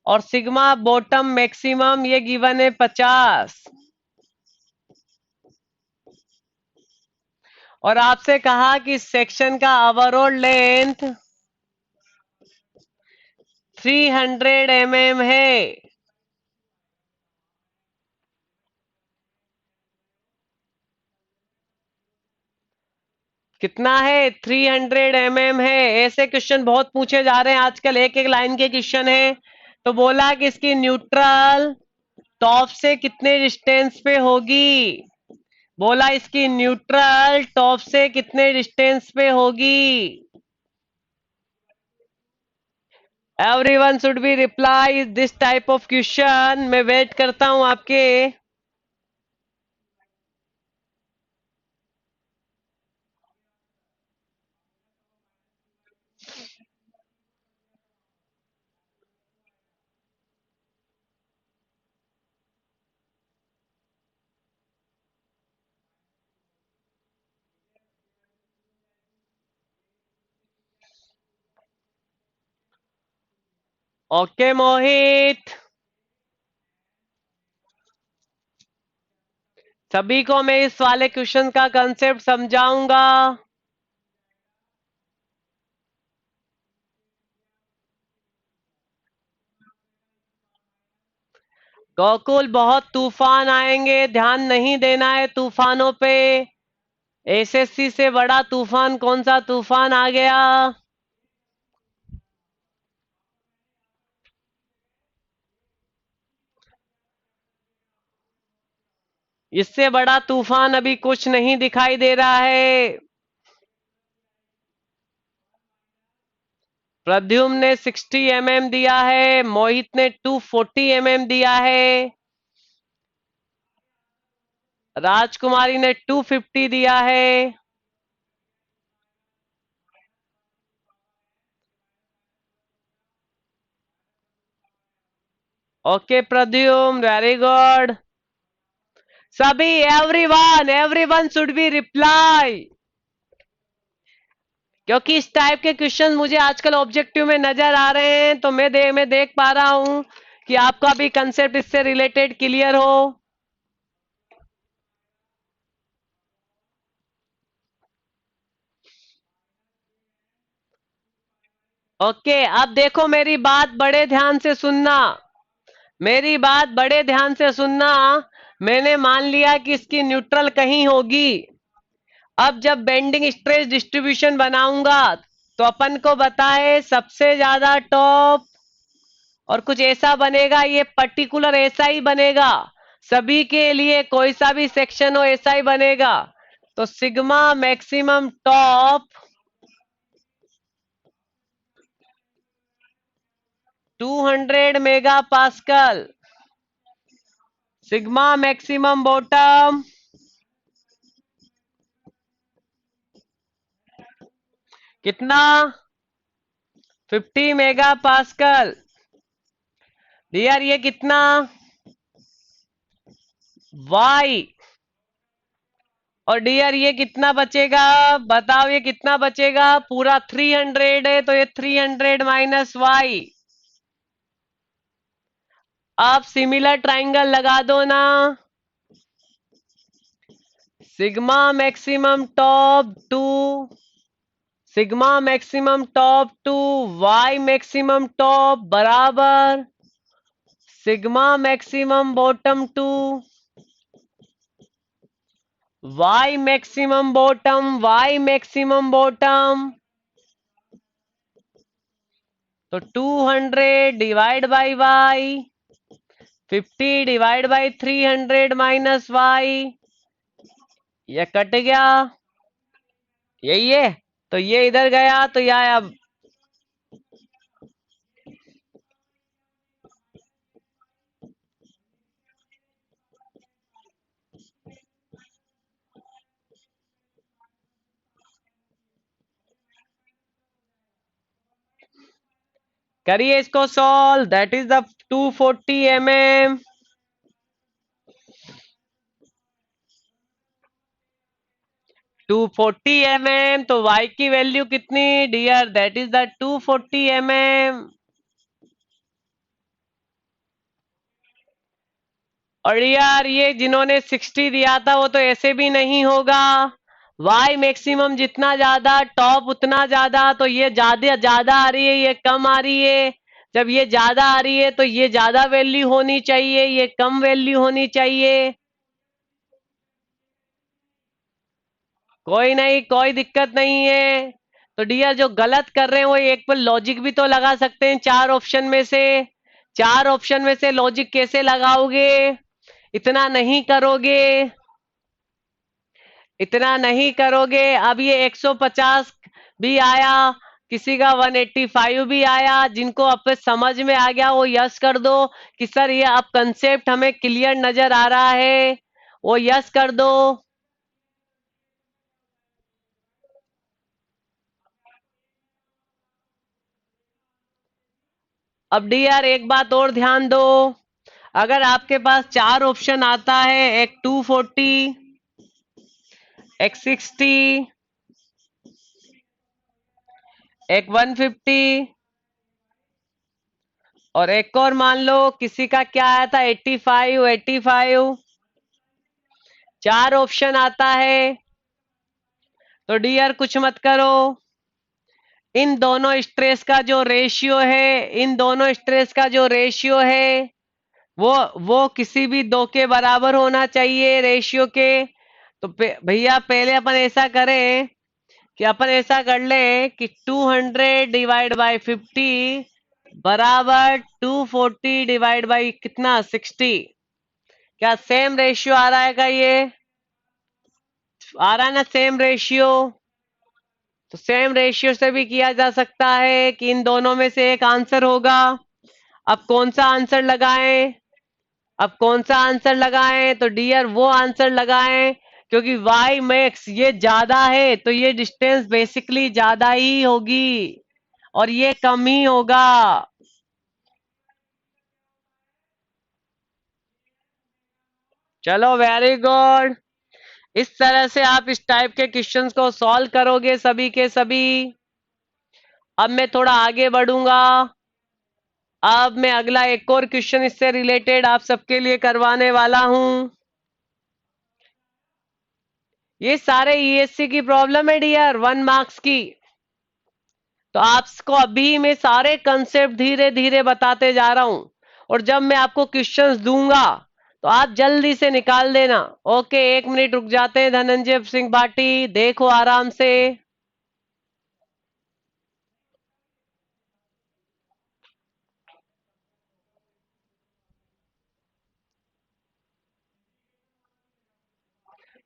और सिग्मा बॉटम मैक्सिमम ये गिवन है 50। और आपसे कहा कि सेक्शन का ओवरऑल लेंथ 300 mm है। कितना है? 300 mm है। ऐसे क्वेश्चन बहुत पूछे जा रहे हैं आजकल, एक एक लाइन के क्वेश्चन है। तो बोला कि इसकी न्यूट्रल टॉप से कितने डिस्टेंस पे होगी, बोला इसकी न्यूट्रल टॉप से कितने डिस्टेंस पे होगी। Everyone should be reply this type of question. मैं वेट करता हूं आपके। ओके मोहित, सभी को मैं इस वाले क्वेश्चन का कंसेप्ट समझाऊंगा। गोकुल, बहुत तूफान आएंगे, ध्यान नहीं देना है तूफानों पे। एसएससी से बड़ा तूफान कौन सा तूफान आ गया? इससे बड़ा तूफान अभी कुछ नहीं दिखाई दे रहा है। प्रद्युम्न ने 60 mm दिया है, मोहित ने 240 mm दिया है, राजकुमारी ने 250 दिया है। Okay Pradyumna, very good. सभी, एवरीवन शुड बी रिप्लाई, क्योंकि इस टाइप के क्वेश्चन मुझे आजकल ऑब्जेक्टिव में नजर आ रहे हैं, तो मैं देख पा रहा हूं कि आपका भी कंसेप्ट इससे रिलेटेड क्लियर हो। ओके, अब देखो मेरी बात बड़े ध्यान से सुनना, मेरी बात बड़े ध्यान से सुनना। मैंने मान लिया कि इसकी न्यूट्रल कहीं होगी। अब जब बेंडिंग स्ट्रेस डिस्ट्रीब्यूशन बनाऊंगा, तो अपन को बताए सबसे ज्यादा टॉप और कुछ ऐसा बनेगा, ये पर्टिकुलर ऐसा ही बनेगा, सभी के लिए कोई सा भी सेक्शन हो ऐसा ही बनेगा। तो sigma maximum top 200 mega pascal, sigma maximum bottom कितना, 50 मेगा पास्कल। डियर ये कितना, वाई। और डियर ये कितना बचेगा, बताओ ये कितना बचेगा, पूरा 300 है तो ये 300 माइनस वाई। आप सिमिलर ट्राइंगल लगा दो ना, sigma maximum top to, sigma maximum top to Y maximum top बराबर sigma maximum bottom to Y maximum bottom, y maximum bottom. तो 200 divide by y, 50 divide by 300 minus y, ये cut गया, यही है। तो ये इधर गया तो यह अब करिए इसको solve, that is the 240 mm। 240 mm, तो y की वैल्यू कितनी dear, that is the 240 mm। और यार ये जिन्होंने 60 दिया था वो तो ऐसे भी नहीं होगा, y मैक्सिमम जितना ज्यादा टॉप उतना ज्यादा, तो ये ज्यादा ज्यादा आ रही है, ये कम आ रही है। जब ये ज्यादा आ रही है तो ये ज्यादा वैल्यू होनी चाहिए, ये कम वैल्यू होनी चाहिए। कोई नहीं, कोई दिक्कत नहीं है। तो डियर जो गलत कर रहे हैं वो एक पर लॉजिक भी तो लगा सकते हैं, चार ऑप्शन में से, चार ऑप्शन में से लॉजिक कैसे लगाओगे, इतना नहीं करोगे, इतना नहीं करोगे। अब ये 150 भी आया, किसी का 185 भी आया, जिनको अब पे समझ में आ गया वो यस कर दो कि सर ये अब कंसेप्ट हमें क्लियर नजर आ रहा है, वो यस कर दो। अब डियर एक बात और ध्यान दो, अगर आपके पास चार ऑप्शन आता है, एक 240, एक 60, एक 150 और एक और मान लो किसी का क्या आया था 85, 85, चार ऑप्शन आता है, तो डियर कुछ मत करो, इन दोनों स्ट्रेस का जो रेशियो है, इन दोनों स्ट्रेस का जो रेशियो है वो किसी भी दो के बराबर होना चाहिए रेशियो के। तो भैया पहले अपन ऐसा करें कि अपन ऐसा कर ले कि 200 डिवाइड बाई 50 बराबर 240 डिवाइड बाई कितना 60। क्या सेम रेशियो आ रहा है, का ये आ रहा है ना सेम रेशियो। तो सेम रेशियो से भी किया जा सकता है कि इन दोनों में से एक आंसर होगा। अब कौन सा आंसर लगाएं, अब कौन सा आंसर लगाएं, तो डियर वो आंसर लगाएं क्योंकि y मैक्स ये ज्यादा है तो ये डिस्टेंस बेसिकली ज्यादा ही होगी और ये कम ही होगा। चलो वेरी गुड, इस तरह से आप इस टाइप के क्वेश्चंस को सॉल्व करोगे सभी के सभी। अब मैं थोड़ा आगे बढ़ूंगा, अब मैं अगला एक और क्वेश्चन इससे रिलेटेड आप सबके लिए करवाने वाला हूं। ये सारे ईएससी की प्रॉब्लम है डियर, 1 मार्क्स की। तो आपको अभी मैं सारे कंसेप्ट धीरे धीरे बताते जा रहा हूं और जब मैं आपको क्वेश्चंस दूंगा तो आप जल्दी से निकाल देना। ओके, 1 मिनट रुक जाते हैं धनंजय सिंह भाटी, देखो आराम से।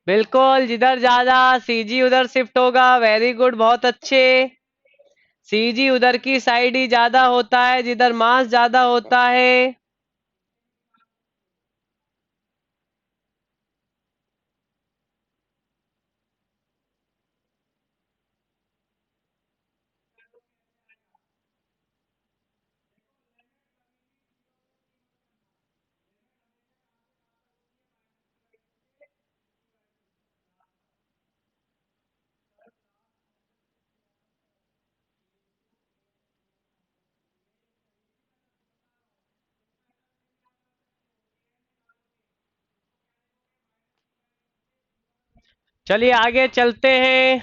बिल्कुल, जिधर ज्यादा सीजी उधर शिफ्ट होगा। वेरी गुड, बहुत अच्छे। सीजी उधर की साइड ही ज्यादा होता है जिधर मास ज्यादा होता है। चलिए आगे चलते हैं।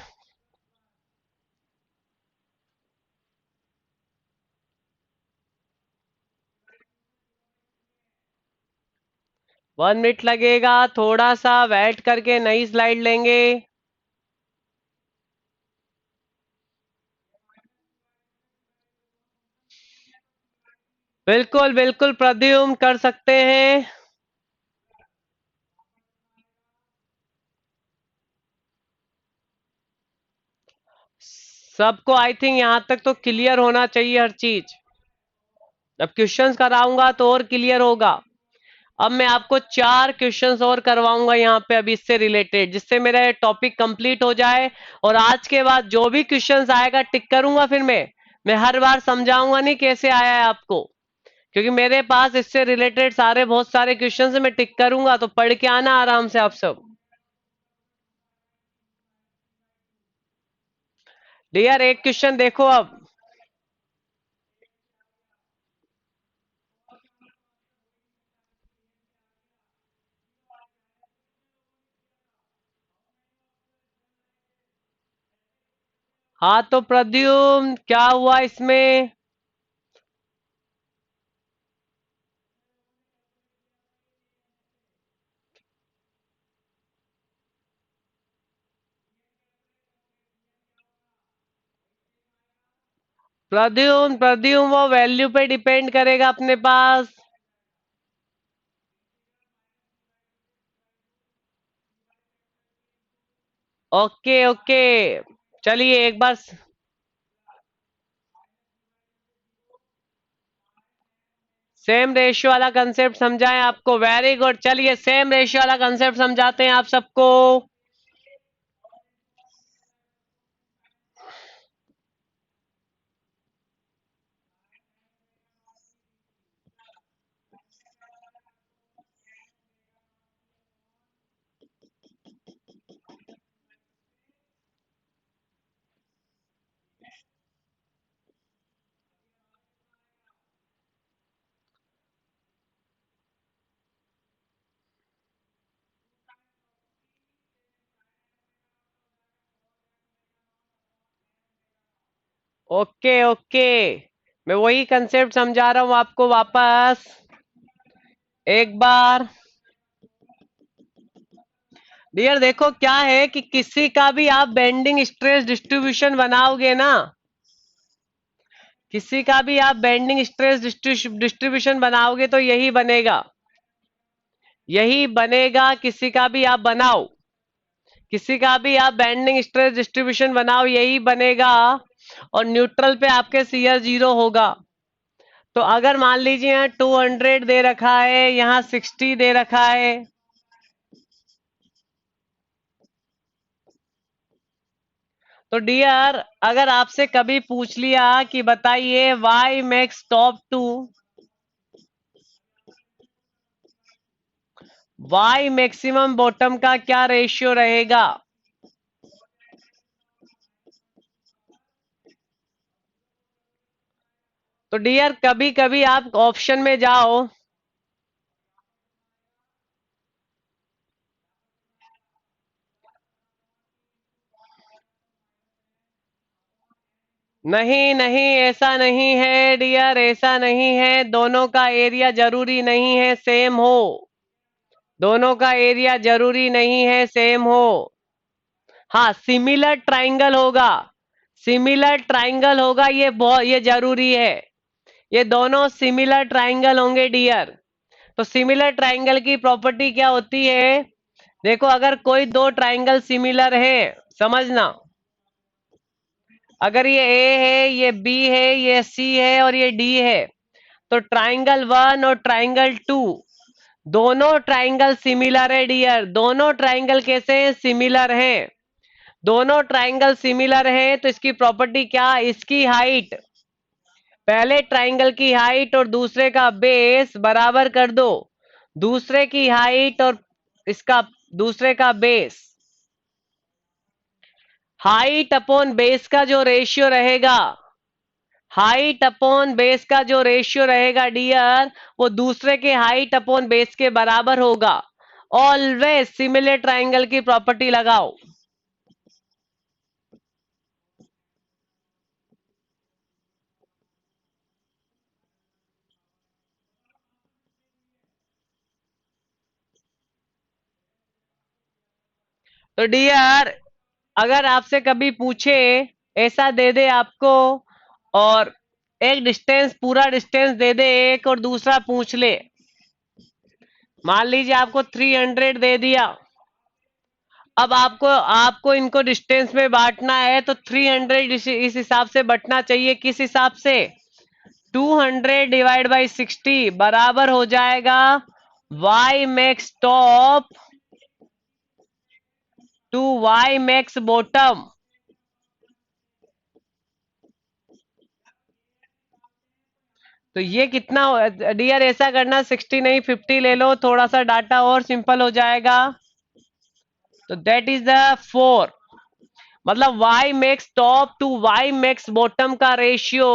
1 मिनट लगेगा, थोड़ा सा वेट करके नई स्लाइड लेंगे। बिल्कुल बिल्कुल प्रद्युम्न, कर सकते हैं। सबको आई थिंक यहाँ तक तो क्लियर होना चाहिए हर चीज। अब क्वेश्चंस कराऊंगा तो और क्लियर होगा। अब मैं आपको 4 क्वेश्चंस और करवाऊंगा यहाँ पे अभी इससे रिलेटेड, जिससे मेरा टॉपिक कंप्लीट हो जाए। और आज के बाद जो भी क्वेश्चंस आएगा टिक करूंगा, फिर मैं हर बार समझाऊंगा नहीं कैसे आया है आपको, क्योंकि मेरे पास इससे रिलेटेड सारे बहुत सारे क्वेश्चंस मैं टिक करूंगा, तो पढ़ के आना आराम से आप सब। डियर, एक क्वेश्चन देखो अब। हाँ तो प्रद्युम्न, क्या हुआ इसमें? प्रद्युम्न प्रद्युम्न, वो वैल्यू पे डिपेंड करेगा अपने पास। Okay okay. चलिए एक बार सेम रेशियो वाला कंसेप्ट समझाएं आपको। वेरी गुड, चलिए सेम रेशियो वाला कंसेप्ट समझाते हैं आप सबको। ओके ओके, मैं वही कंसेप्ट समझा रहा हूं आपको वापस एक बार। डियर देखो, क्या है कि किसी का भी आप बेंडिंग स्ट्रेस डिस्ट्रीब्यूशन बनाओगे ना, किसी का भी आप बेंडिंग स्ट्रेस डिस्ट्रीब्यूशन बनाओगे तो यही बनेगा। यही बनेगा, किसी का भी आप बनाओ, किसी का भी आप बेंडिंग स्ट्रेस डिस्ट्रीब्यूशन बनाओ, यही बनेगा। और न्यूट्रल पे आपके सीयर 0 होगा। तो अगर मान लीजिए यहाँ 200 दे रखा है, यहाँ 60 दे रखा है। तो डियर, अगर आपसे कभी पूछ लिया कि बताइए Y max top to, Y maximum bottom का क्या रेशियो रहेगा? तो डियर, कभी कभी आप ऑप्शन में जाओ। नहीं नहीं, ऐसा नहीं है डियर, ऐसा नहीं है। दोनों का एरिया जरूरी नहीं है सेम हो। दोनों का एरिया जरूरी नहीं है सेम हो। हाँ, सिमिलर ट्राइंगल होगा। सिमिलर ट्राइंगल होगा, ये बहुत ये जरूरी है। ये दोनों सिमिलर ट्राइंगल होंगे डियर। तो सिमिलर ट्राइंगल की प्रॉपर्टी क्या होती है? देखो अगर कोई दो ट्राइंगल सिमिलर है, समझना, अगर ये ए है, ये बी है, ये सी है और ये डी है, तो ट्राइंगल वन और ट्राइंगल टू दोनों ट्राइंगल सिमिलर है डियर। दोनों ट्राइंगल कैसे हैं? सिमिलर हैं। दोनों ट्राइंगल सिमिलर हैं तो इसकी प्रॉपर्टी क्या? इसकी हाइट, पहले ट्राइंगल की हाइट और दूसरे का बेस बराबर कर दो। दूसरे की हाइट और इसका दूसरे का बेस, हाइट अपॉन बेस का जो रेशियो रहेगा, हाइट अपॉन बेस का जो रेशियो रहेगा डियर, वो दूसरे के हाइट अपॉन बेस के बराबर होगा। ऑलवेज सिमिलर ट्राइंगल की प्रॉपर्टी लगाओ। तो डियर अगर आपसे कभी पूछे, ऐसा दे दे आपको, और एक डिस्टेंस, पूरा डिस्टेंस दे दे एक, और दूसरा पूछ ले, मान लीजिए आपको 300 दे दिया, अब आपको आपको इनको डिस्टेंस में बांटना है, तो 300 इस हिसाब से बटना चाहिए। किस हिसाब से? 200 डिवाइड बाई 60 बराबर हो जाएगा y max top to y max bottom. तो ये कितना डियर? ऐसा करना, 60 नहीं 50 ले लो, थोड़ा सा डाटा और सिंपल हो जाएगा। तो दैट इज द 4, मतलब y max top to y max bottom का ratio,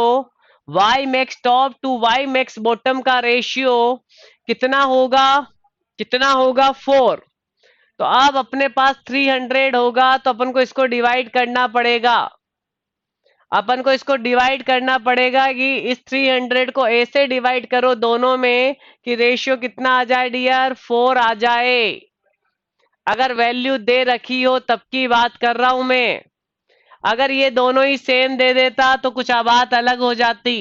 y max top to y max bottom का रेशियो कितना होगा? कितना होगा? 4। तो अब अपने पास 300 होगा, तो अपन को इसको डिवाइड करना पड़ेगा। अपन को इसको डिवाइड करना पड़ेगा कि इस 300 को ऐसे डिवाइड करो दोनों में कि रेशियो कितना आ जाए डियर? 4 आ जाए। अगर वैल्यू दे रखी हो तब की बात कर रहा हूं मैं। अगर ये दोनों ही सेम दे देता तो कुछ बात अलग हो जाती।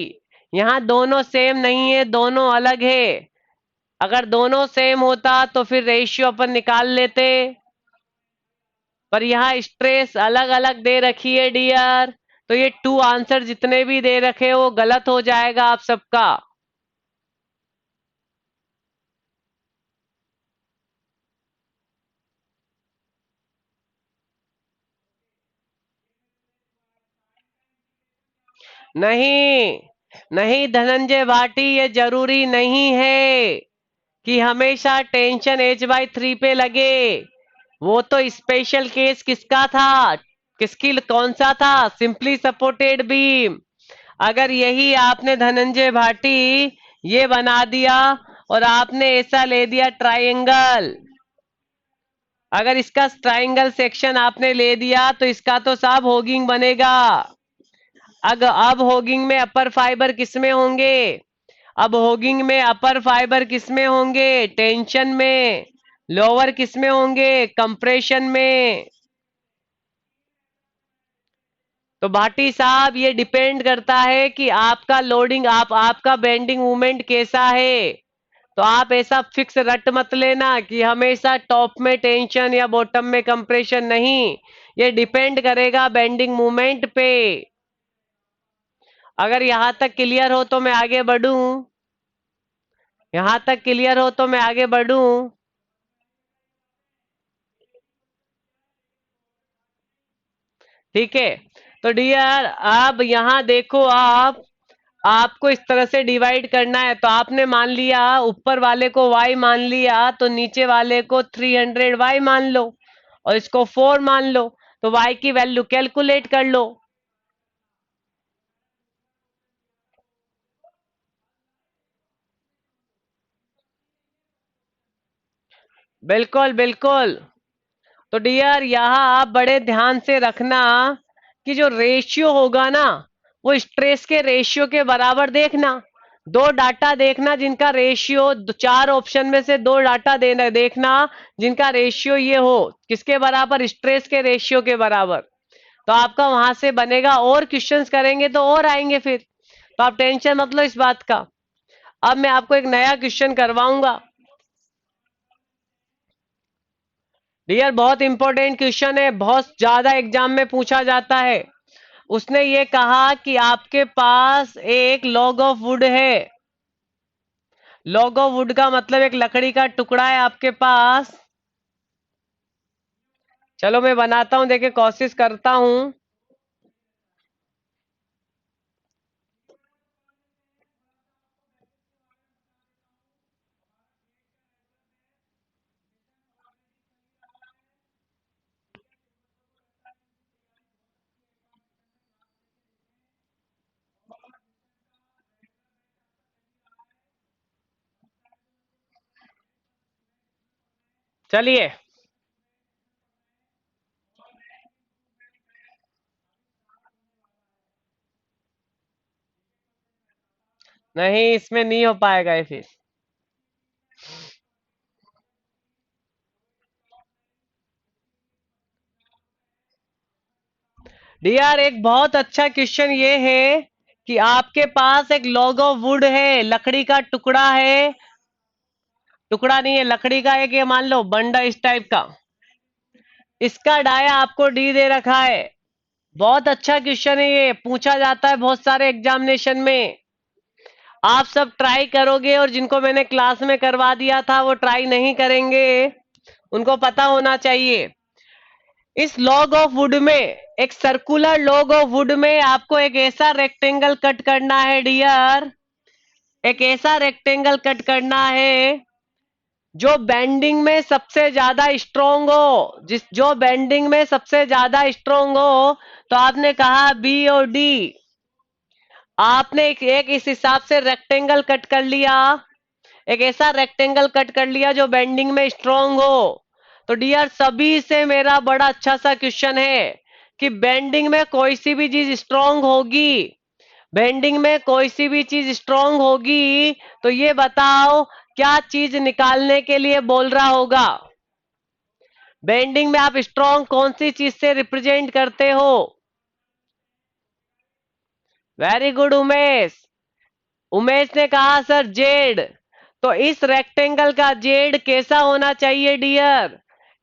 यहाँ दोनों सेम नहीं है, दोनों अलग है। अगर दोनों सेम होता तो फिर रेशियो अपन निकाल लेते, पर यहाँ स्ट्रेस अलग अलग दे रखी है डियर, तो ये टू आंसर जितने भी दे रखे वो गलत हो जाएगा आप सबका। नहीं, नहीं धनंजय भाटी, ये जरूरी नहीं है कि हमेशा टेंशन h/3 पे लगे। वो तो स्पेशल केस किसका था? किसकी, कौन सा था? Simply supported beam. अगर यही आपने धनंजय भाटी ये बना दिया और आपने ऐसा ले दिया ट्रायंगल, अगर इसका ट्रायंगल सेक्शन आपने ले दिया तो इसका तो साहब होगिंग बनेगा। अब होगिंग में अपर फाइबर किसमें होंगे? अब होगिंग में अपर फाइबर किसमें होंगे? टेंशन में। लोअर किसमें होंगे? कंप्रेशन में। तो भाटी साहब ये डिपेंड करता है कि आपका लोडिंग, आपका बेंडिंग मूवमेंट कैसा है। तो आप ऐसा फिक्स रट मत लेना कि हमेशा टॉप में टेंशन या बॉटम में कंप्रेशन, नहीं। ये डिपेंड करेगा बेंडिंग मूवमेंट पे। अगर यहां तक क्लियर हो तो मैं आगे बढ़ूं? यहां तक क्लियर हो तो मैं आगे बढ़ूं? ठीक है। तो डियर अब यहां देखो, आपको इस तरह से डिवाइड करना है। तो आपने मान लिया ऊपर वाले को y मान लिया, तो नीचे वाले को 300 y मान लो और इसको 4 मान लो। तो y की वैल्यू कैलकुलेट कर लो। बिल्कुल बिल्कुल। तो डियर यहाँ आप बड़े ध्यान से रखना कि जो रेशियो होगा ना, वो स्ट्रेस के रेशियो के बराबर देखना। दो डाटा देखना जिनका रेशियो, चार ऑप्शन में से दो डाटा देना देखना जिनका रेशियो ये हो, किसके बराबर? स्ट्रेस के रेशियो के बराबर। तो आपका वहां से बनेगा, और क्वेश्चंस करेंगे तो और आएंगे फिर। तो आप टेंशन मत लो इस बात का। अब मैं आपको एक नया क्वेश्चन करवाऊंगा। डियर बहुत इंपॉर्टेंट क्वेश्चन है, बहुत ज्यादा एग्जाम में पूछा जाता है। उसने ये कहा कि आपके पास एक लॉग ऑफ वुड है। लॉग ऑफ वुड का मतलब एक लकड़ी का टुकड़ा है आपके पास। चलो मैं बनाता हूं, देखिए कोशिश करता हूं। चलिए, नहीं इसमें नहीं हो पाएगा ये फिर। डियर एक बहुत अच्छा क्वेश्चन ये है कि आपके पास एक लॉग ऑफ वुड है, लकड़ी का टुकड़ा है। टुकड़ा नहीं है, लकड़ी का एक, ये मान लो बंडा इस टाइप का। इसका डाया आपको डी दे रखा है। बहुत अच्छा क्वेश्चन है, ये पूछा जाता है बहुत सारे एग्जामिनेशन में। आप सब ट्राई करोगे, और जिनको मैंने क्लास में करवा दिया था वो ट्राई नहीं करेंगे, उनको पता होना चाहिए। इस लॉग ऑफ वुड में, एक सर्कुलर लॉग ऑफ वुड में आपको एक ऐसा रेक्टेंगल कट करना है डियर। एक ऐसा रेक्टेंगल कट करना है जो बेंडिंग में सबसे ज्यादा स्ट्रोंग हो। जिस जो बेंडिंग में सबसे ज्यादा स्ट्रोंग हो, तो आपने कहा बी और डी। आपने एक इस हिसाब से रेक्टेंगल कट कर लिया। एक ऐसा रेक्टेंगल कट कर लिया जो बेंडिंग में स्ट्रोंग हो। तो डियर सभी से मेरा बड़ा अच्छा सा क्वेश्चन है कि बेंडिंग में कोई सी भी चीज स्ट्रोंग होगी, बेंडिंग में कोई सी भी चीज स्ट्रोंग होगी, तो ये बताओ क्या चीज निकालने के लिए बोल रहा होगा। बेंडिंग में आप स्ट्रोंग कौन सी चीज से रिप्रेजेंट करते हो? Very good Umesh. उमेश ने कहा सर जेड। तो इस रेक्टेंगल का जेड कैसा होना चाहिए डियर?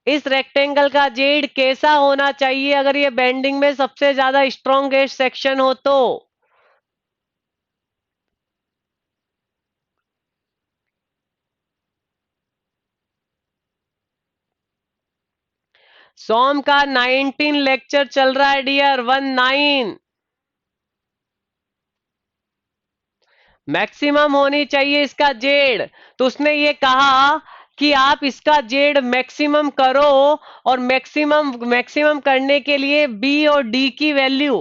इस रेक्टेंगल का जेड कैसा होना चाहिए अगर ये बेंडिंग में सबसे ज्यादा स्ट्रॉन्गेस्ट सेक्शन हो तो? सोम का 19 लेक्चर चल रहा है डियर, 19। मैक्सिमम होनी चाहिए इसका जेड। तो उसने ये कहा कि आप इसका जेड मैक्सिमम करो, और मैक्सिमम मैक्सिमम करने के लिए बी और डी की वैल्यू,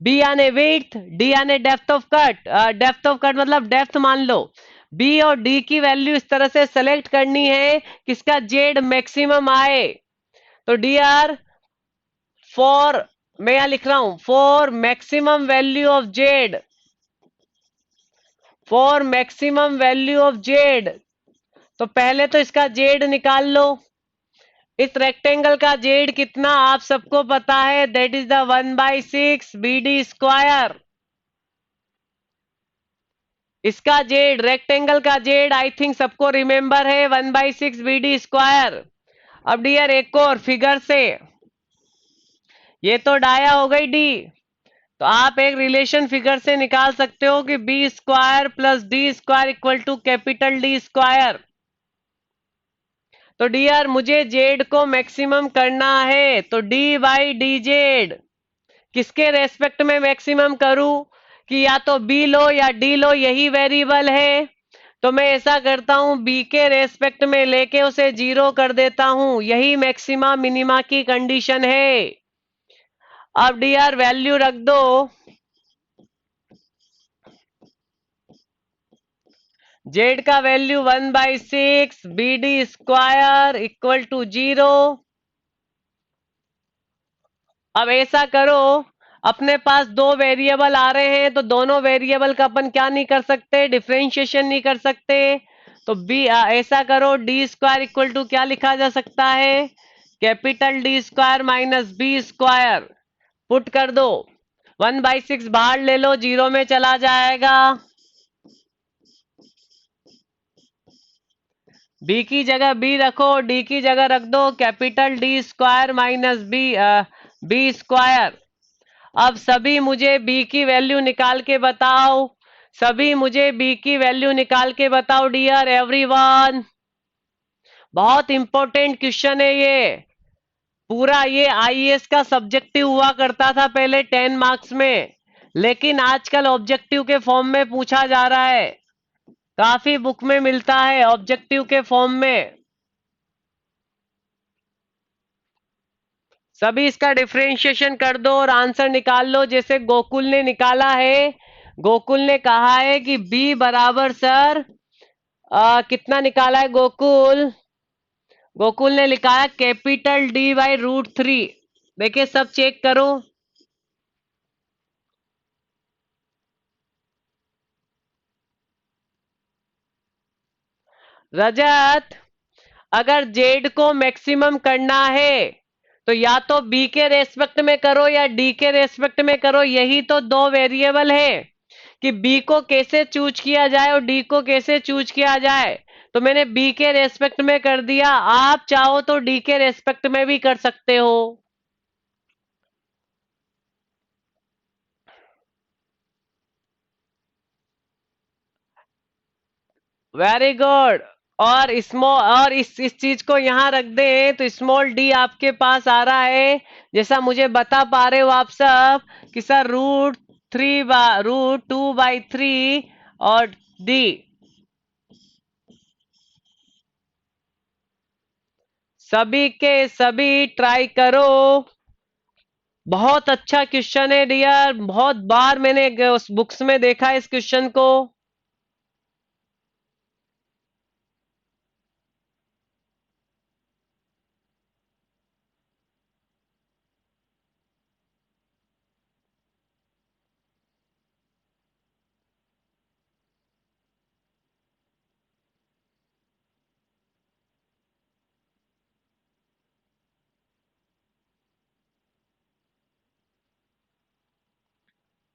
बी यानी विड्थ, डी यानी depth of cut. Depth of cut मतलब डेप्थ मान लो। बी और डी की वैल्यू इस तरह से सेलेक्ट करनी है कि इसका जेड मैक्सिमम आए। तो डी आर फॉर, मैं यहां लिख रहा हूं, for maximum value of Z, for maximum value of Z. तो पहले तो इसका जेड निकाल लो। इस रेक्टेंगल का जेड कितना आप सबको पता है, that is the 1/6 B D square. इसका जेड, रेक्टेंगल का जेड आई थिंक सबको रिमेंबर है, 1/6 बी डी स्क्वायर। अब डियर एक और फिगर से, ये तो डाया हो गई डी। तो आप एक रिलेशन फिगर से निकाल सकते हो कि B square plus D square equal to capital D square. तो डियर मुझे जेड को मैक्सिमम करना है, तो डी बाई डी जेड किसके रेस्पेक्ट में मैक्सिमम करूं, कि या तो बी लो या डी लो, यही वेरिएबल है। तो मैं ऐसा करता हूं, बी के रेस्पेक्ट में लेके उसे जीरो कर देता हूं, यही मैक्सिमा मिनिमा की कंडीशन है। अब डियर वैल्यू रख दो। जेड का value 1/6 B D square equal to 0। अब ऐसा करो, अपने पास दो वेरिएबल आ रहे हैं, तो दोनों वेरिएबल का अपन क्या नहीं कर सकते, डिफरेंशिएशन नहीं कर सकते। तो बी ऐसा करो, डी स्क्वायर इक्वल टू क्या लिखा जा सकता है, capital D square minus B square. Put कर दो, 1/6 बाहर ले लो, जीरो में चला जाएगा। बी की जगह बी रखो, डी की जगह रख दो capital D square minus B square. अब सभी मुझे बी की वैल्यू निकाल के बताओ, सभी मुझे बी की वैल्यू निकाल के बताओ डियर एवरीवन। बहुत इंपॉर्टेंट क्वेश्चन है ये। पूरा ये आईएएस का सब्जेक्टिव हुआ करता था पहले 10 मार्क्स में, लेकिन आजकल ऑब्जेक्टिव के फॉर्म में पूछा जा रहा है। काफी बुक में मिलता है ऑब्जेक्टिव के फॉर्म में। सभी इसका डिफरेंशिएशन कर दो और आंसर निकाल लो जैसे गोकुल ने निकाला है। गोकुल ने कहा है कि बी बराबर सर कितना निकाला है गोकुल? गोकुल ने लिखा है कैपिटल डी बाई √3। देखिए सब चेक करो। रजत, अगर जेड को मैक्सिमम करना है तो या तो बी के रेस्पेक्ट में करो या डी के रेस्पेक्ट में करो। यही तो दो वेरिएबल है कि बी को कैसे चूज किया जाए और डी को कैसे चूज किया जाए। तो मैंने बी के रेस्पेक्ट में कर दिया, आप चाहो तो डी के रेस्पेक्ट में भी कर सकते हो। Very good. और इस चीज को यहां रख दें तो स्मॉल डी आपके पास आ रहा है, जैसा मुझे बता पा रहे हो आप सब कि सर √2/3 और डी। सभी के सभी ट्राई करो। बहुत अच्छा क्वेश्चन है डियर, बहुत बार मैंने उस बुक्स में देखा है इस क्वेश्चन को।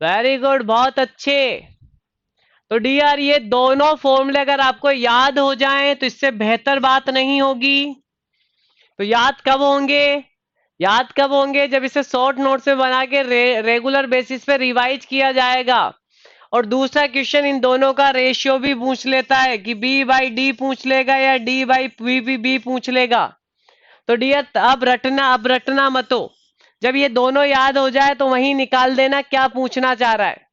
वेरी गुड, बहुत अच्छे। तो डियर ये दोनों फॉर्मूले अगर आपको याद हो जाएं तो इससे बेहतर बात नहीं होगी। तो याद कब होंगे? याद कब होंगे? जब इसे शॉर्ट नोट्स में बना के रेगुलर बेसिस पे रिवाइज किया जाएगा। और दूसरा क्वेश्चन इन दोनों का रेशियो भी पूछ लेता है कि बी बाई डी पूछ लेगा या डी बाई बी पूछ लेगा। तो डियर अब रटना मतो। जब ये दोनों याद हो जाए तो वहीं निकाल देना क्या पूछना चाह रहा है।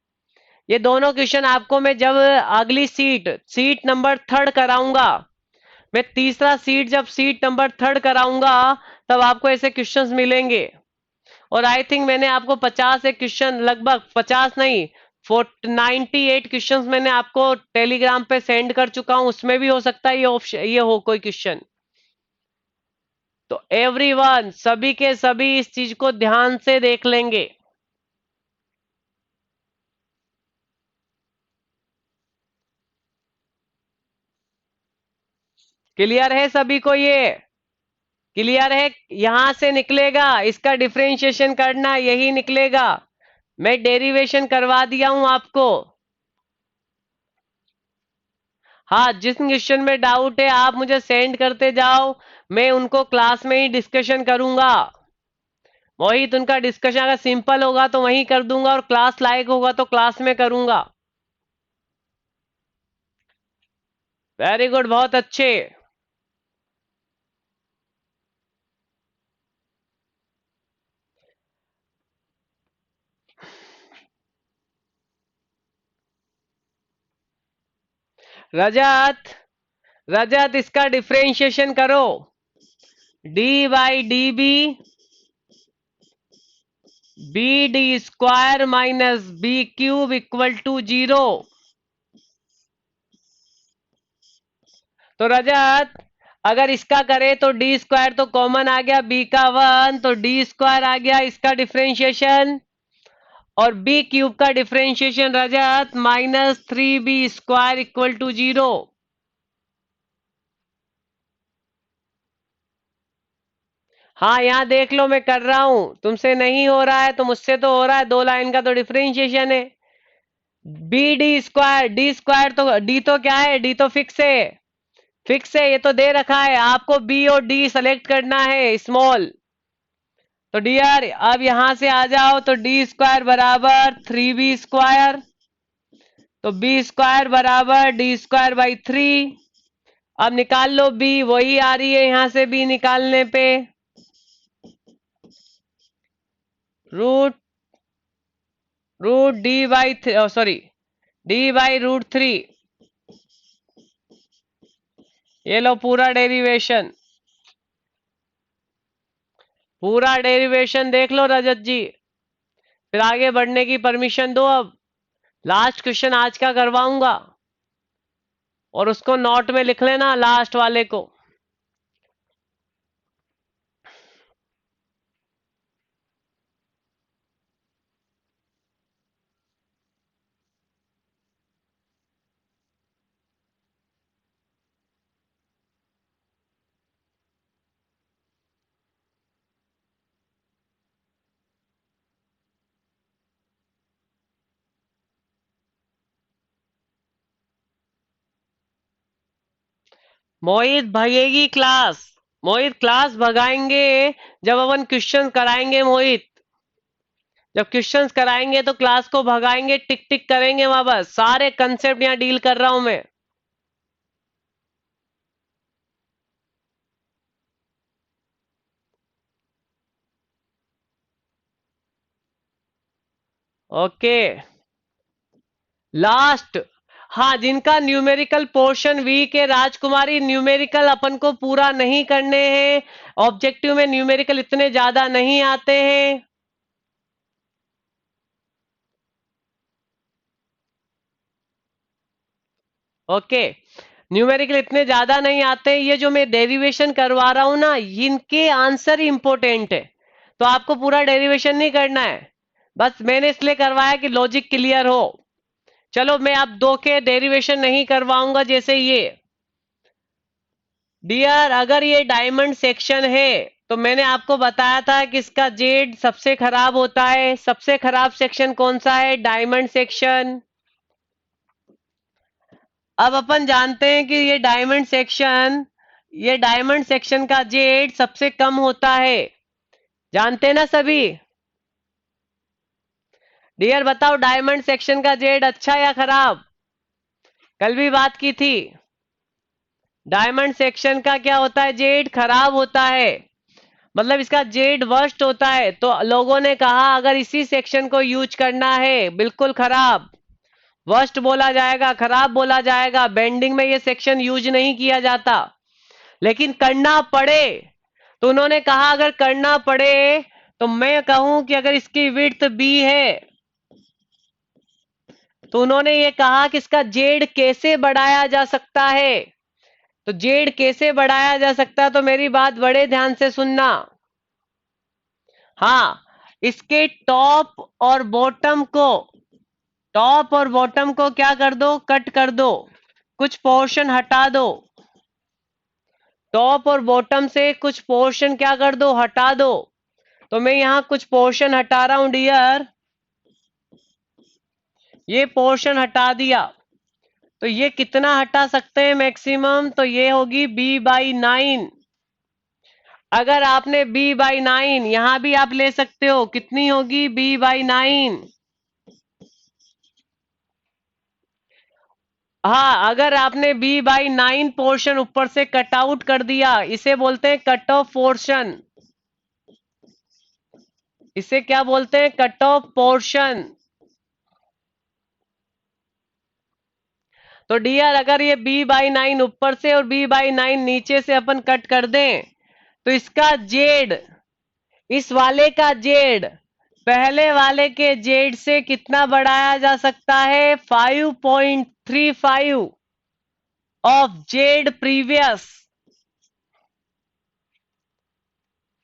ये दोनों क्वेश्चन आपको मैं जब अगली सीट नंबर 3 कराऊंगा, मैं तीसरा जब सीट नंबर 3 कराऊंगा तब आपको ऐसे क्वेश्चंस मिलेंगे। और आई थिंक मैंने आपको 50 एक क्वेश्चन, लगभग 50 नहीं 98 क्वेश्चंस मैंने आपको टेलीग्राम पे सेंड कर चुका हूं, उसमें भी हो सकता है ये ऑप्शन ये हो कोई क्वेश्चन। तो एवरीवन सभी के सभी इस चीज को ध्यान से देख लेंगे। क्लियर है सभी को? ये क्लियर है? यहां से निकलेगा इसका डिफरेंशिएशन करना, यही निकलेगा। मैं डेरिवेशन करवा दिया हूं आपको। हाँ, जिस क्वेश्चन में डाउट है आप मुझे सेंड करते जाओ, मैं उनको क्लास में ही डिस्कशन करूंगा। मोहित, उनका डिस्कशन अगर सिंपल होगा तो वहीं कर दूंगा और क्लास लायक होगा तो क्लास में करूंगा। वेरी गुड, बहुत अच्छे। रजत, रजत इसका डिफरेंशिएशन करो। D by D B D square minus B cube equal to 0। तो रजत अगर इसका करे तो डी स्क्वायर तो कॉमन आ गया, बी का 1 तो डी स्क्वायर आ गया इसका डिफरेंशिएशन। और बी क्यूब का differentiation Rajat -3b² equal to 0। हाँ यहाँ देख लो मैं कर रहा हूं, तुमसे नहीं हो रहा है तो मुझसे तो हो रहा है। 2 लाइन का तो डिफरेंशिएशन है। B D square, D square तो डी तो क्या है, डी तो फिक्स है। फिक्स है, ये तो दे रखा है आपको, बी और डी सेलेक्ट करना है स्मॉल। तो डियर अब यहां से आ जाओ, तो डी स्क्वायर बराबर 3b स्क्वायर, तो बी स्क्वायर बराबर डी स्क्वायर बाई 3। अब निकाल लो बी, वही आ रही है यहां से बी निकालने पे, root root D by sorry D by root 3। ये लो पूरा डेरिवेशन, पूरा डेरिवेशन देख लो रजत जी, फिर आगे बढ़ने की परमिशन दो। अब लास्ट क्वेश्चन आज का करवाऊंगा, और उसको नोट में लिख लेना लास्ट वाले को। मोहित भगेगी क्लास, मोहित क्लास भगाएंगे जब अपन क्वेश्चन कराएंगे। मोहित जब क्वेश्चंस कराएंगे तो क्लास को भगाएंगे, टिक टिक करेंगे वहां, बस सारे कंसेप्ट यहाँ डील कर रहा हूं मैं। ओके लास्ट, हाँ जिनका न्यूमेरिकल पोर्शन वीक है राजकुमारी, न्यूमेरिकल अपन को पूरा नहीं करने हैं, ऑब्जेक्टिव में न्यूमेरिकल इतने ज्यादा नहीं आते हैं। ओके न्यूमेरिकल इतने ज्यादा नहीं आते, ये जो मैं डेरिवेशन करवा रहा हूं ना, इनके आंसर ही इंपॉर्टेंट है, तो आपको पूरा डेरिवेशन नहीं करना है, बस मैंने इसलिए करवाया कि लॉजिक क्लियर हो। चलो मैं आप दो के डेरिवेशन नहीं करवाऊंगा, जैसे ये डियर, अगर ये डायमंड सेक्शन है तो मैंने आपको बताया था कि इसका जेड सबसे खराब होता है, सबसे खराब सेक्शन कौन सा है, डायमंड सेक्शन। अब अपन जानते हैं कि ये डायमंड सेक्शन का जेड सबसे कम होता है, जानते हैं ना सभी। डियर बताओ डायमंड सेक्शन का जेड अच्छा या खराब, कल भी बात की थी। डायमंड सेक्शन का क्या होता है, जेड खराब होता है, मतलब इसका जेड वर्स्ट होता है, तो लोगों ने कहा अगर इसी सेक्शन को यूज करना है बिल्कुल खराब, वर्स्ट बोला जाएगा, खराब बोला जाएगा, बेंडिंग में ये सेक्शन यूज नहीं किया जाता, लेकिन करना पड़े तो उन्होंने कहा अगर करना पड़े तो मैं कहूं कि अगर इसकी विड्थ बी है तो उन्होंने ये कहा कि इसका जेड कैसे बढ़ाया जा सकता है, तो जेड कैसे बढ़ाया जा सकता है, तो मेरी बात बड़े ध्यान से सुनना। हाँ इसके टॉप और बॉटम को क्या कर दो, कट कर दो, कुछ पोर्शन हटा दो, टॉप और बॉटम से कुछ पोर्शन क्या कर दो, हटा दो। तो मैं यहां कुछ पोर्शन हटा रहा हूं डियर, ये पोर्शन हटा दिया, तो ये कितना हटा सकते हैं मैक्सिमम, तो ये होगी b/9। अगर आपने b/9 यहां भी आप ले सकते हो, कितनी होगी b/9। हाँ अगर आपने b/9 पोर्शन ऊपर से कट आउट कर दिया, इसे बोलते हैं कट ऑफ पोर्शन, इसे क्या बोलते हैं, कट ऑफ पोर्शन। तो डियर अगर ये b/9 ऊपर से और b/9 नीचे से अपन कट कर दें, तो इसका जेड, इस वाले का जेड पहले वाले के जेड से कितना बढ़ाया जा सकता है, 5.35 ऑफ जेड प्रीवियस,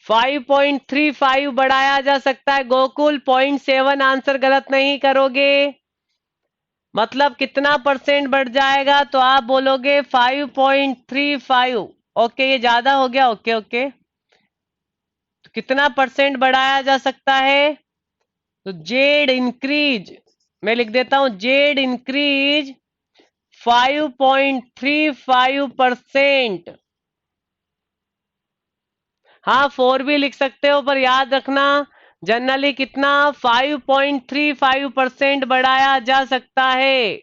5.35 बढ़ाया जा सकता है। गोकुल 0.7 आंसर गलत नहीं करोगे, मतलब कितना परसेंट बढ़ जाएगा, तो आप बोलोगे 5.35। ओके ये ज्यादा हो गया, ओके ओके, तो कितना परसेंट बढ़ाया जा सकता है, तो जेड इंक्रीज, मैं लिख देता हूं जेड इंक्रीज 5.35%। हाँ 4 भी लिख सकते हो, पर याद रखना जनरली कितना 5.35% बढ़ाया जा सकता है।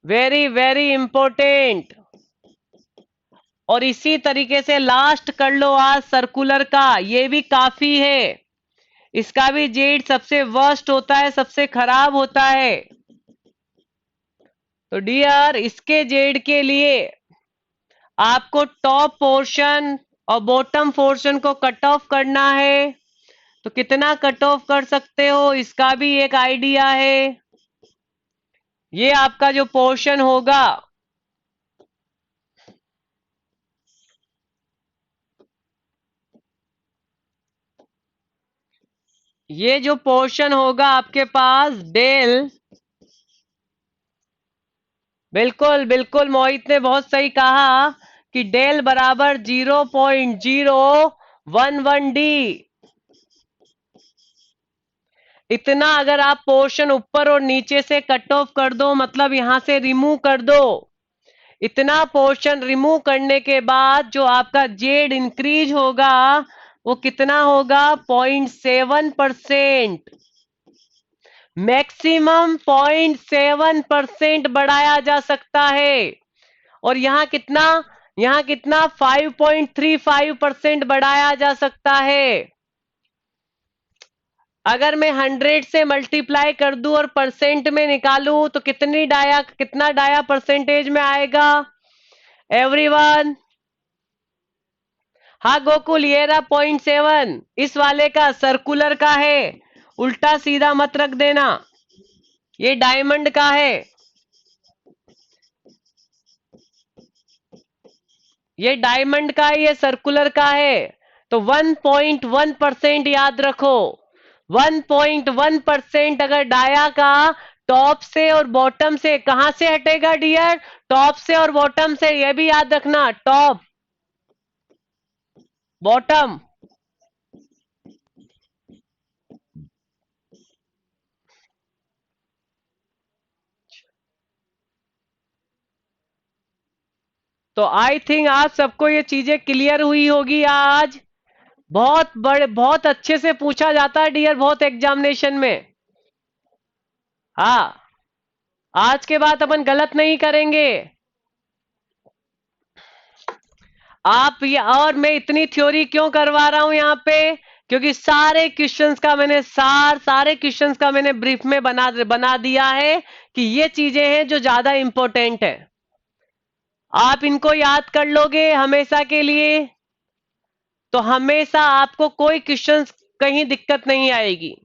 Very very important. और इसी तरीके से लास्ट कर लो आज सर्कुलर का, ये भी काफी है। इसका भी जेड सबसे वर्स्ट होता है, सबसे खराब होता है। तो डियर इसके जेड के लिए आपको टॉप पोर्शन और बॉटम पोर्शन को कट ऑफ करना है। तो कितना कट ऑफ कर सकते हो इसका भी एक आइडिया है। ये आपका जो पोर्शन होगा, ये जो पोर्शन होगा आपके पास डेल, बिल्कुल बिल्कुल मोहित ने बहुत सही कहा कि डेल बराबर 0.011 डी। इतना अगर आप पोर्शन ऊपर और नीचे से कट ऑफ कर दो, मतलब यहां से रिमूव कर दो, इतना पोर्शन रिमूव करने के बाद जो आपका जेड इंक्रीज होगा वो कितना होगा? 0.7%। मैक्सिमम 0.7% बढ़ाया जा सकता है। और यहाँ कितना 5.35% बढ़ाया जा सकता है। अगर मैं 100 से मल्टीप्लाई कर दूं और परसेंट में निकालूं तो कितना डाया परसेंटेज में आएगा एवरीवन? हाँ गोकुल, ये रहा 0.7, इस वाले का सर्कुलर का है, उल्टा सीधा मत रख देना। ये डायमंड का है, ये डायमंड का है, ये सर्कुलर का है। तो 1.1% याद रखो। 1.1% अगर डाया का टॉप से और बॉटम से, कहां से हटेगा डियर? टॉप से और बॉटम से, ये भी याद रखना, टॉप बॉटम। तो आई थिंक आप सबको ये चीजें क्लियर हुई होगी आज। बहुत अच्छे से पूछा जाता है डियर, बहुत एग्जामिनेशन में। हाँ, आज के बाद अपन गलत नहीं करेंगे। आप ये, और मैं इतनी थ्योरी क्यों करवा रहा हूं यहाँ पे? क्योंकि सारे क्वेश्चंस का मैंने ब्रीफ में बना दिया है कि ये चीजें हैं जो ज्यादा इंपॉर्टेंट है। आप इनको याद कर लोगे हमेशा के लिए, तो हमेशा आपको कोई क्वेश्चंस कहीं दिक्कत नहीं आएगी।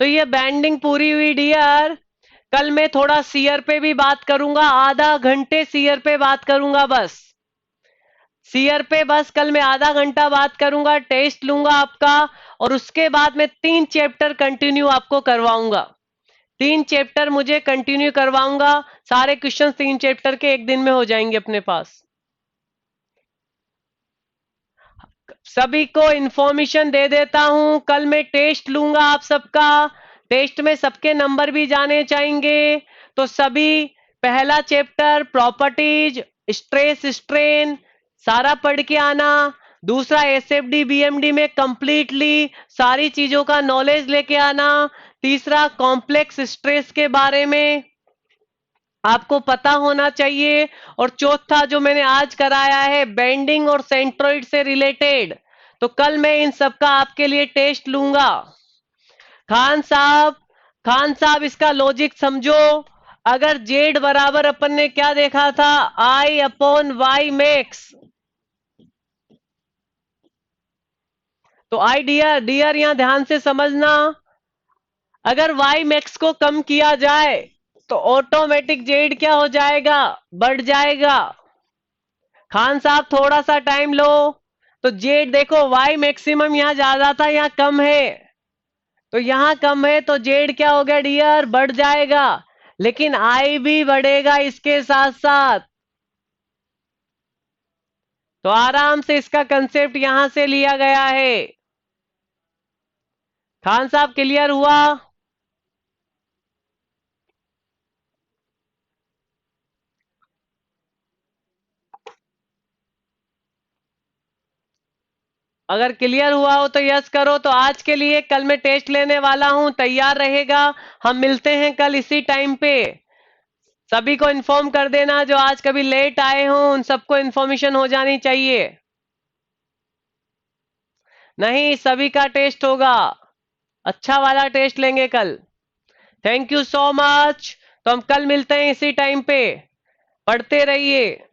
तो ये बैंडिंग पूरी हुई डियर। कल मैं थोड़ा सीयर पे भी बात करूंगा, आधा घंटे सीयर पे बात करूंगा बस। सीयर पे बस कल मैं आधा घंटा बात करूंगा, टेस्ट लूंगा आपका, और उसके बाद मैं 3 चैप्टर कंटिन्यू आपको करवाऊंगा। 3 चैप्टर मुझे कंटिन्यू करवाऊंगा, सारे क्वेश्चन 3 चैप्टर के एक दिन में हो जाएंगे अपने पास। सभी को इंफॉर्मेशन दे देता हूं, कल मैं टेस्ट लूंगा आप सबका। टेस्ट में सबके नंबर भी जाने चाहेंगे। तो सभी पहला चैप्टर प्रॉपर्टीज, स्ट्रेस स्ट्रेन सारा पढ़ के आना। दूसरा एसएफडी बीएमडी में कंप्लीटली सारी चीजों का नॉलेज लेके आना। तीसरा कॉम्प्लेक्स स्ट्रेस के बारे में आपको पता होना चाहिए। और चौथा जो मैंने आज कराया है बेंडिंग और सेंट्रोइड से रिलेटेड, तो कल मैं इन सब का आपके लिए टेस्ट लूंगा। खान साहब, खान साहब इसका लॉजिक समझो। अगर जेड बराबर अपन ने क्या देखा था? आई अपॉन वाई मैक्स। तो आई डियर डियर यहां ध्यान से समझना, अगर वाई मैक्स को कम किया जाए तो ऑटोमेटिक जेड क्या हो जाएगा? बढ़ जाएगा। खान साहब थोड़ा सा टाइम लो। तो जेड देखो, वाई मैक्सिमम यहां ज्यादा था, यहां कम है। तो यहां कम है तो जेड क्या हो गया डियर? बढ़ जाएगा। लेकिन आई भी बढ़ेगा इसके साथ साथ। तो आराम से इसका कंसेप्ट यहां से लिया गया है। खान साहब क्लियर हुआ? अगर क्लियर हुआ हो तो यस करो। तो आज के लिए कल मैं टेस्ट लेने वाला हूं, तैयार रहेगा। हम मिलते हैं कल इसी टाइम पे। सभी को इन्फॉर्म कर देना, जो आज कभी लेट आए हों उन सबको इन्फॉर्मेशन हो जानी चाहिए। नहीं, सभी का टेस्ट होगा, अच्छा वाला टेस्ट लेंगे कल। Thank you so much. तो हम कल मिलते हैं इसी टाइम पे। पढ़ते रहिए।